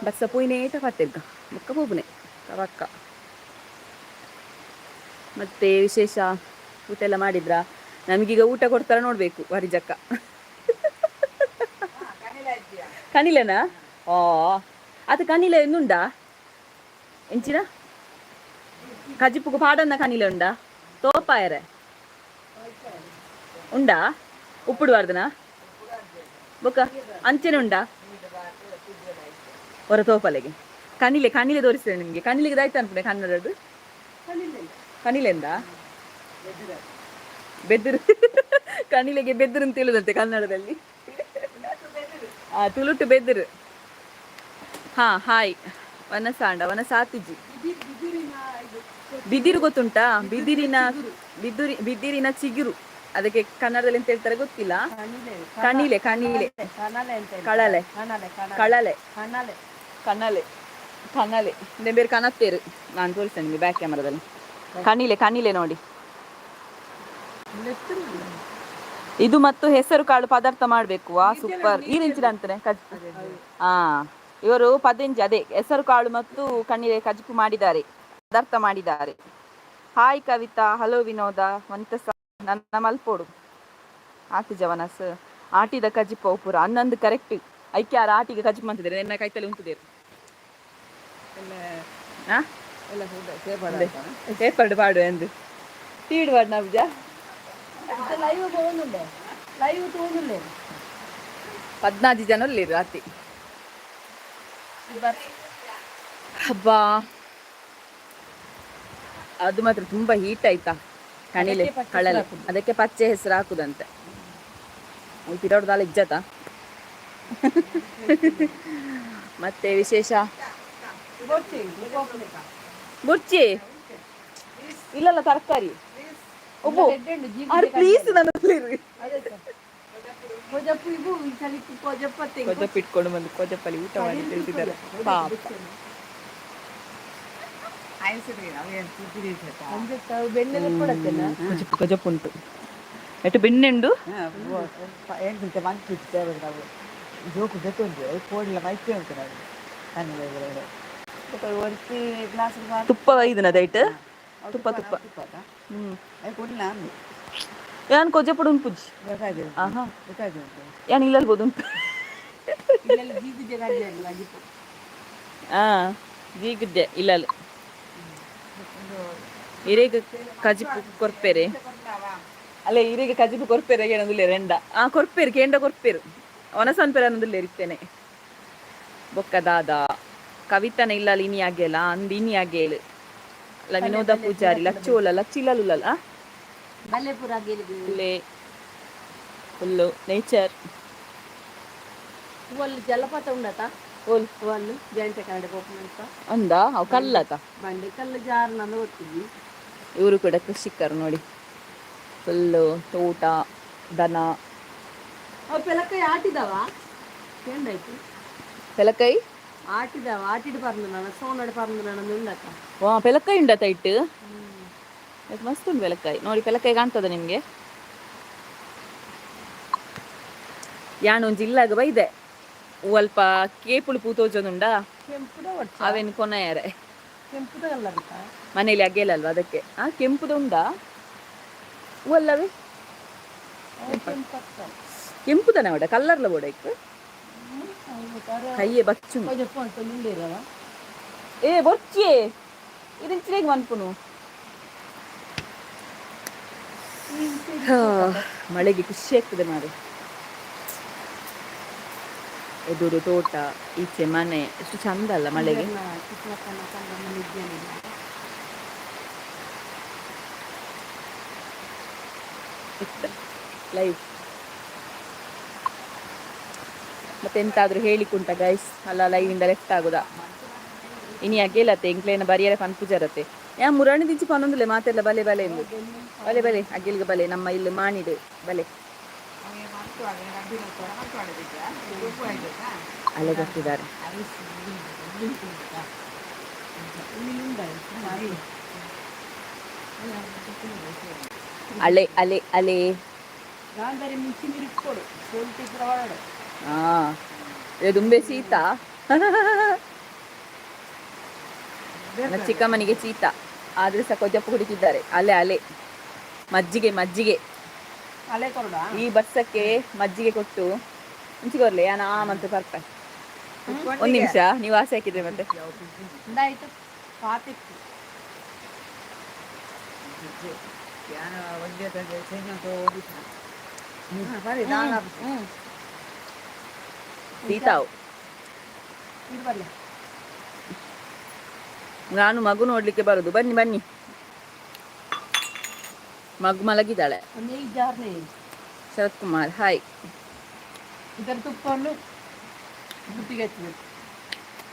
ಬಸ್ಸ ಪೋಯಿನೇಟ ಪಾತೆರ್ಗ ಬೊಕ್ಕ ಹೋಗುನೆ ಕವಕ್ಕ. ಮತ್ತೆ ವಿಶೇಷ ಊಟ ಎಲ್ಲ ಮಾಡಿದ್ರ? ನಮಗೀಗ ಊಟ ಕೊಡ್ತಾರ ನೋಡ್ಬೇಕು ವರಿಜಕ್ಕ. ಕನಿಲೆನಾ? ಅದು ಕನಿಲೆ ಎನ್ನುಂಡಾ ಎಂಚಿನ ಕಜಿಪ್ಪುಗು ಪಾಡನ್ನ ಕನಿಲೆ ಉಂಡಾ? ತೋಪಾಯರೆ ಉಂಡಾ? ಉಪ್ಪುಡುವಾರ್ದನ ಬೊಕ್ಕ ಅಂಚೆನೆ ಉಂಡಾ? ಹೊರ ತೋಪಲೆಗೆ ಕನಿಲೆ ತೋರಿಸ್ತೇನೆ ನಿಮಗೆ. ಕನಿಲೆಗೆ ದಾಯ್ತು ಅನ್ಪುಣೆ ಕನ್ನಡದ್ದು. ಕನಿಲೆಂದ ಬೆದರು ಕನಿಲೆಗೆ ಬೆದರು ಅಂತ ಹೇಳುದಂತೆ ಕನ್ನಡದಲ್ಲಿ. ತುಳುಟು ಬೆದರು. ಹಾಯ್ ವನಸಾತಿಜಿ. ಬಿದಿರು ಗೊತ್ತುಂಟಾ? ಬಿದಿರಿನ ಚಿಗುರು, ಅದಕ್ಕೆ ಕನ್ನಡದಲ್ಲಿ ಎಂತ ಹೇಳ್ತಾರೆ ಗೊತ್ತಿಲ್ಲ. ಕಣಲೆ ಬೇರೆ ಕನತ್ತೇರು. ನಾನು ತೋರಿಸ್ತೇನೆ ನಿಮಗೆ ಬ್ಯಾಕ್ ಕ್ಯಾಮರಾದಲ್ಲಿ. ಕಣಿಲೆ ನೋಡಿ. ಇದು ಮತ್ತು ಹೆಸರು ಕಾಳು ಪದಾರ್ಥ ಮಾಡಬೇಕು. ಸೂಪರ್. ಈ ರೆಂಚಿನ ಅಂತಾನೆ ಇವರು ಪದೆಂಜಿ ಅದೇ ಹೆಸರು ಕಾಳು ಮತ್ತು ಕಣಿಲೆ ಕಜುಕು ಮಾಡಿದ್ದಾರೆ, ಪದಾರ್ಥ ಮಾಡಿದ್ದಾರೆ. ಹಾಯ್ ಕವಿತಾ, ಹಲೋ ವಿನೋದ, ವಂತಸ ನನ್ನ ಮಲ್ಪೋಡು ಆತಿಜವನಸ್ ಆಟಿದ ಕಜಿಪ ಉಪುರ ಅನ್ನೊಂದು ಕರೆಕ್ಟ್ ಐಕ್ಯಾರ ಆಟಿಗೆ ಕಜಿಪ್ ಅಂತಿದ್ದಾರೆ. ನನ್ನ ಕೈತಲ್ಲಿ ಉಂಟುದೇರು ആ ഏർപ്പാട് പാടുക എന്ത് തീട് പാടുന്ന പൂജ ലൈവ് പോകുന്നുണ്ടേ, ലൈവ് തോന്നുന്നില്ലേ? 14 ಜನ ಅಲ್ಲಿರು ರಾತ್ರಿ ಹಬ್ಬಾ. ಅದು ಮಾತ್ರ ತುಂಬಾ ಹೀಟ್ ಆಯ್ತಾ ಕಣಿಲೆ ಕಳಲೆ, ಅದಕ್ಕೆ ಪಚ್ಚೆ ಹೆಸರು ಹಾಕುದಂತೆ. ತಿರೋಡ್ದಾಲ ಇಜ್ಜತ. ಮತ್ತೆ ವಿಶೇಷ ಬುರ್ಚಿ ಇಲ್ಲಲ್ಲ ತರಕಾರಿ ಒಬ್ಬ ಪ್ಲೀಸ್ ನನ್ನಲ್ಲಿ ಕೊಜಪ್ಪ ಇಟ್ಕೊಂಡು ಬಂದು ಕೊಜಪ್ಪಲ್ಲಿ ಊಟ ಮಾಡಿ ತಿಳಿದಿದ್ದಾರೆ ಪಾಪ. ಕೊಜಪ್ಪ ಉಂಟು ಎಟ್ಟು ಬೆಣ್ಣೆಂಡು ತುಪ್ಪ ಐದು ದೈಟ್ ತುಪ್ಪ ತುಪ್ಪ ಯಾನ್ ಕೊಜಪ್ಪಡು ಉಂಟು ಪುಜ್ಜಿ ಆಹಾ ಯಾನ್ ಇಲ್ಲಲ್ಬೋದು ಉಂಟು ಜೀಗಿದ್ದೆ ಇಲ್ಲಲ್ಲ ಇರೇಗ ಕಜಿಪು ಕೊರ್ಪೇರೆ ಅಲ್ಲೇ ಇರೇಗ ಕಜಿಪು ಕೊರ್ಪೇರೆ ಏನಂದಿಲ್ಲ ರೆಂಡ ಕೊರ್ಪೇರು ಕೇಂಡ ಕೊರ್ಪೇರು ಒನಸನ್ಪೇರು ಅನ್ನೋದಿಲ್ಲ ಇರ್ತೇನೆ ಬೊಕ್ಕ ದಾದ ಕವಿತನ ಇಲ್ಲ ಇನಿ ಆಗ್ಯಲ್ಲ ಅಂದ್ ಇನಿ ಆಗ್ಯೇಳು ಅಲ್ಲ ವಿನೋದ ಪೂಜಾರಿ ಲಚ್ಚೋಲ ಲಚ್ಚಿಲ್ಲಲ್ಲ ಫುಲ್ಲು ನೇಚರ್. ಜಲಪಾತ ಉಂಡತ వాళ్ళు ಜಯಂತ ಕನ್ನಡ ಗೋಪುರ ಅಂದ ಅವು ಕಲ್ಲತ ಬಂಡೆ ಕಲ್ಲು ಜಾರು ನಾನು ಓದ್ತೀವಿ. ಇವರು ಕೂಡ ಕೃಷಿಕರು ನೋಡಿ, ಫುಲ್ಲು ತೋಟ ದನ. ಅವು ಪೆಲಕಾಯಿ ಆಟಿದವ ಏನಾಯ್ತು? ಪೆಲಕಾಯಿ ಆಟಿದವ ಆಟಿಡ್ ಪರ್ದು ನಾನು ಸೋನಡ್ ಪರ್ದು ನಾನು ಉಂಡತ. ವಾ ಪೆಲಕಾಯಿ ಉಂಡತ ಇಟ್ಟು ಮಸ್ತ್ ಉಂಟು ಪೆಲಕಾಯಿ ನೋಡಿ. ಪೆಲಕಾಯಿ ಕಾಣ್ತದ ನಿಮ್ಗೆ? ಯಾನ್ ಒಂಜಿ ಇಲ್ಲಾಗ ಬೈದೆ ಸ್ವಲ್ಪ ಕೇಪುಳು ಪೂತೋಜೊಂದುಂಡ ಅವೇನು ಕೊನೆಯಾರೆ ಮನೇಲಿ ಅಗ್ಗೇಲಲ್ವ ಅದಕ್ಕೆ ಕೆಂಪುದ ಉಂಡಾ ಹೂವಲ್ಲವೇ ಕೆಂಪುದನ ಒಡ ಕಲ್ಲರ್ಲ ಬೋಡ ಇತ್ತು ಕೈಯೇ ಬಚ್ಚು ಏ ಬೊಚ್ಚೆ ಇದಕ್ಕೆ ಮನ್ಪುನು ಮಳೆಗೆ ಖುಷಿ ಆಗ್ತದೆ ಮಾರೆ. ಎದುರು ತೋಟ, ಈಚೆ ಮನೆ, ಎಷ್ಟು ಚಂದ ಅಲ್ಲ ಮಳೆಗೆ. ಲೈವ್ ಮತ್ತೆಂತಾದ್ರೂ ಹೇಳಿಕುಂಟ ಗೈಸ್ ಅಲ್ಲ ಲೈವ್ ಇಂದ ಲೆಫ್ಟ್ ಆಗುದಾ ಇನಿ ಅಗ್ಗೇಲತ್ತೆ ಇಂಕ್ಲೇನ ಬರಿಯರೆ ಪನ್ ಪೂಜಾರತ್ತೆ ಯಾ ಮುರಾಣಿ ದಿಚ್ಚಿ ಪನ್ನೊಂದುಲೆ ಮಾತೆಲ್ಲ ಬಲೆ ಬಲೆ ಎಂದು ಬಲೆ ಬಲೆ ಅಗ್ಗಿಲ್ಗೆ ಬಲೆ ನಮ್ಮ ಇಲ್ಲಿ ಮಾಣಿದೆ ಬಲೆ ಅಲೆ ಗೊತ್ತಿದ್ದಾರೆ. ಅಲೆ ಅಲೆ ಅಲೆ ದುಂಬೆ ಶೀತ ಚಿಕ್ಕಮ್ಮನಿಗೆ ಶೀತ ಆದ್ರೆ ಸಹ ಕೊಜ್ಜಪ್ಪ ಕುಡಿತಿದ್ದಾರೆ. ಅಲೆ ಅಲೆ ಮಜ್ಜಿಗೆ ಮಜ್ಜಿಗೆ ಈ ಬಸ್ಸಕ್ಕೆ ಮಜ್ಜಿಗೆ ಕೊಟ್ಟು ಮುಂಚಿಗೊರ್ಲೆ ಯಾನ ಮತ್ತೆ ಬರ್ಪ ಒಂದ್ ನಿಮಿಷ ನೀವು ಆಸೆ ಹಾಕಿದ್ರೆ ಮತ್ತೆ ಸೀತಾವು ನಾನು ಮಗು ನೋಡ್ಲಿಕ್ಕೆ ಬರುದು. ಬನ್ನಿ ಬನ್ನಿ ಮಗು ಮಲಗಿದ್ದಾಳೆ. ಶರತ್ ಕುಮಾರ್ ಹಾಯ್. ಇದರ ತುಪ್ಪವನ್ನು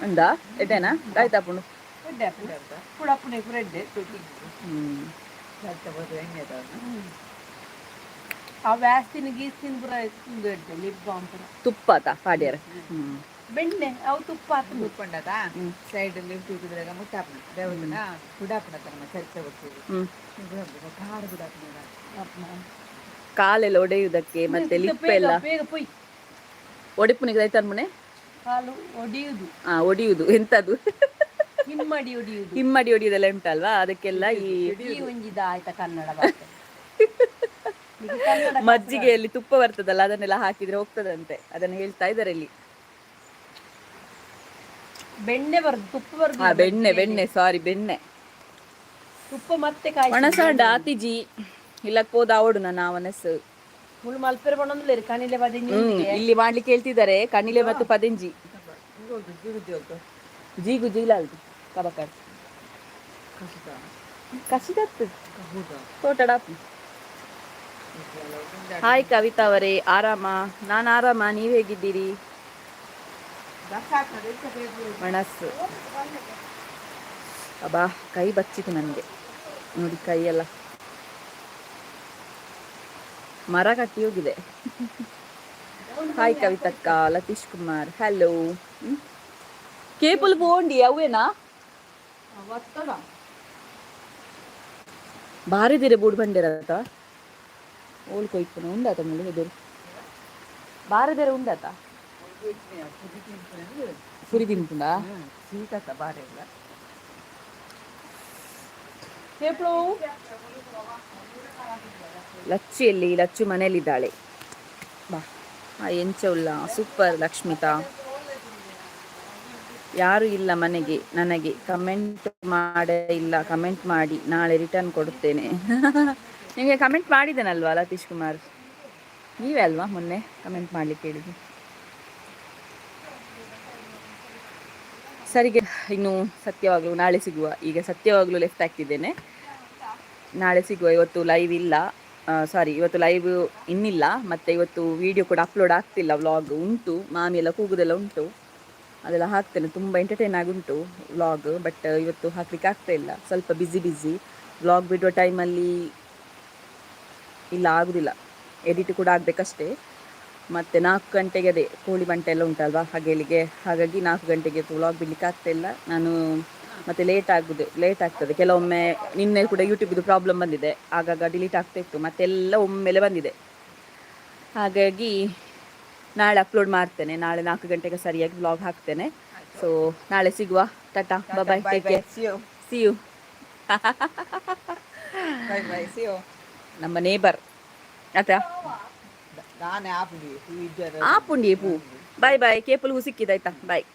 ಅಂದ ಎಡ್ಡೆನಾ ಗಾಯ್ತಾಪುಂಡು ಪುಡಪ್ಪುನೆ ಬ್ರೆಡ್ ಆ ವ್ಯಾಸ್ತಿನ ಗೀಸ್ತಿನ ಪುರ ಲಿಪ್ ಬಾಮ್ ಪುರ ತುಪ್ಪಾತ ಪಾಡ್ಯಾರ ಬೆಣ್ಣೆ ಅವು ತುಪ್ಪ ತುಪ್ಪಂಡದ ಸೈಡ್ ಲಿಫ್ಟ್ ಇದ್ರಾಗ ಮುಟ್ಟಾಪನ ದೇವರನ್ನ ಗುಡಾಪನ ನಮ್ಮ ಚರ್ಚೆ ಹೋಗ್ತೀವಿ ಕಾಡು ಗುಡಾಪನ ಕಾಲೆಲ್ಲ ಒಡೆಯುವುದಕ್ಕೆ ಮತ್ತೆ ಲಿಪ್ ಎಲ್ಲ ಒಡಿಪುನಿಗೆ ರೈತ ಮನೆ ಕಾಲು ಒಡೆಯುವುದು ಒಡೆಯುವುದು ಎಂತದು ಹಿಮ್ಮಡಿ ಒಡೆಯುವುದು ಹಿಮ್ಮಡಿ ಒಡೆಯುವುದೆಲ್ಲ ಉಂಟಲ್ವಾ ಅದಕ್ಕೆಲ್ಲ ಈ ಒಂಜಿದ ಆಯ್ತಾ ಕನ್ನಡ ಮಜ್ಜಿಗೆಯಲ್ಲಿ ತುಪ್ಪ ಬರ್ತದಲ್ಲ ಅದನ್ನೆಲ್ಲ ಹಾಕಿದ್ರೆ ಹೋಗ್ತದಂತೆ ಅದನ್ನು ಹೇಳ್ತಾ ಇದ್ದಾರೆ ಇಲ್ಲಿ. ಬೆಣ್ಣೆ ಬರ್ತದೆ, ತುಪ್ಪ ಬರ್ತದೆ. ಬೆಣ್ಣೆ ಬೆಣ್ಣೆ ಸಾರಿ ಬೆಣ್ಣೆ ತುಪ್ಪ ಮತ್ತೆ ಕಾಯಿ ಒಣಸಾಂಡ ಆತಿಜಿ ಇಲ್ಲಕ್ ಹೋದ ಅವಡು ನನ್ನ ಅವನಸ್ ಮುಳು ಮಲ್ಪೆರೆ ಬಣ್ಣಂದ್ರೆ ಕಣಿಲೆ ಬದಿನಿ ಇಲ್ಲಿ ಮಾಡ್ಲಿಕ್ಕೆ ಹೇಳ್ತಿದ್ದಾರೆ ಕಣಿಲೆ ಮತ್ತು ಪದಿಂಜಿ ಜೀಗು ಜೀಲಾಲ್ದು ಕಬಕಾರ್ ಕಸಿದತ್ತು ತೋಟಡ. ಹಾಯ್ ಕವಿತಾ ಅವರೇ, ಆರಾಮ? ನಾನು ಆರಾಮ, ನೀವು ಹೇಗಿದ್ದೀರಿ? ಮಣಸ್ಸು ಅಬ್ಬಾ ಕೈ ಬಚ್ಚಿತು ನನಗೆ ನೋಡಿ, ಕೈಯೆಲ್ಲ ಮರ ಕಟ್ಟಿ ಹೋಗಿದೆ. ಹಾಯ್ ಕವಿತಕ್ಕ, ಲತೀಶ್ ಕುಮಾರ್ ಹಲೋ. ಕೇಬಲ್ ಬೋಂಡಿ ಅವೇನಾ ಬಾರಿದಿರೆ ಬೂಡ್ ಬಂದಿರತ್ತ ಓಲ್ ಕೊಯ್ಪುನ ಉಂಡಾತ ಮುಳು ಎದುರು ಬಾರದಿರೆ ಉಂಡಾತ ಪುರಿ ತಿನ್ಪುಂಡ ಸೀತಾತ ಬಾರಿ ಇಲ್ಲ ಲಚ್ಚಿಯಲ್ಲಿ ಲಚ್ಚು ಮನೆಯಲ್ಲಿದ್ದಾಳೆ. ಬಾ ಎಂಚ ಉಲ್ಲ ಸೂಪರ್ ಲಕ್ಷ್ಮಿತಾ. ಯಾರು ಇಲ್ಲ ಮನೆಗೆ, ನನಗೆ ಕಮೆಂಟ್ ಇಲ್ಲ, ಕಮೆಂಟ್ ಮಾಡಿ ನಾಳೆ ರಿಟರ್ನ್ ಕೊಡುತ್ತೇನೆ. ನಿಮಗೆ ಕಮೆಂಟ್ ಮಾಡಿದ್ದೇನಲ್ವಾ ಲತೀಶ್ ಕುಮಾರ್, ನೀವೇ ಅಲ್ವಾ ಮೊನ್ನೆ ಕಮೆಂಟ್ ಮಾಡ್ಲಿಕ್ಕೆ ಹೇಳಿದ್ದು. ಸರಿಗೆ ಇನ್ನು ಸತ್ಯವಾಗ್ಲೂ ನಾಳೆ ಸಿಗುವ. ಈಗ ಸತ್ಯವಾಗ್ಲೂ ಲೆಫ್ಟ್ ಆಗ್ತಿದ್ದೇನೆ, ನಾಳೆ ಸಿಗುವ. ಇವತ್ತು ಲೈವ್ ಇಲ್ಲ, ಸಾರಿ ಇವತ್ತು ಲೈವ್ ಇನ್ನಿಲ್ಲ, ಮತ್ತು ಇವತ್ತು ವಿಡಿಯೋ ಕೂಡ ಅಪ್ಲೋಡ್ ಆಗ್ತಿಲ್ಲ. ವ್ಲಾಗ್ ಉಂಟು, ಮಾಮಿ ಎಲ್ಲ ಕೂಗುದೆಲ್ಲ ಉಂಟು, ಅದೆಲ್ಲ ಹಾಕ್ತೇನೆ. ತುಂಬ ಎಂಟರ್ಟೈನ್ ಆಗುಂಟು ವ್ಲಾಗ್, ಬಟ್ ಇವತ್ತು ಹಾಕ್ಲಿಕ್ಕೆ ಆಗ್ತಾ ಇಲ್ಲ, ಸ್ವಲ್ಪ ಬ್ಯುಸಿ. ವ್ಲಾಗ್ ಬಿಡುವ ಟೈಮಲ್ಲಿ ಇಲ್ಲ ಆಗೋದಿಲ್ಲ, ಎಡಿಟ್ ಕೂಡ ಆಗಬೇಕಷ್ಟೇ. ಮತ್ತು 4 ಗಂಟೆಗೆ ಅದೇ ಕೋಳಿ ಬಂಟೆ ಎಲ್ಲ ಉಂಟಲ್ವಾ ಹಾಗಾಗಿ 4 ಗಂಟೆಗೆ ವ್ಲಾಗ್ ಬಿಡ್ಲಿಕ್ಕೆ ಆಗ್ತಾ ಇಲ್ಲ ನಾನು. ಮತ್ತು ಲೇಟ್ ಆಗ್ತದೆ ಕೆಲವೊಮ್ಮೆ. ನಿನ್ನೆ ಕೂಡ ಯೂಟ್ಯೂಬ್ದು ಪ್ರಾಬ್ಲಮ್ ಬಂದಿದೆ, ಆಗಾಗ ಡಿಲೀಟ್ ಆಗ್ತಾ ಇತ್ತು, ಮತ್ತೆಲ್ಲ ಒಮ್ಮೆಲೆ ಬಂದಿದೆ. ಹಾಗಾಗಿ ನಾಳೆ ಅಪ್ಲೋಡ್ ಮಾಡ್ತೇನೆ, ನಾಳೆ 4 ಗಂಟೆಗೆ ಸರಿಯಾಗಿ ವ್ಲಾಗ್ ಹಾಕ್ತೇನೆ. ಸೊ ನಾಳೆ ಸಿಗುವ. ಟಾಟಾ ಬಾಯ್, ಟೇಕ್ ಕೇರ್, ಸಿ ಯು. ನಮ್ಮ ನೇಬರ್ ಆತ ಆಪುಂಡಿ ಪೂ ಬಾಯ್ ಕೇಪಲ್ ಹೂ ಸಿಕ್ಕಿದಾಯ್ತಾ, ಬಾಯ್.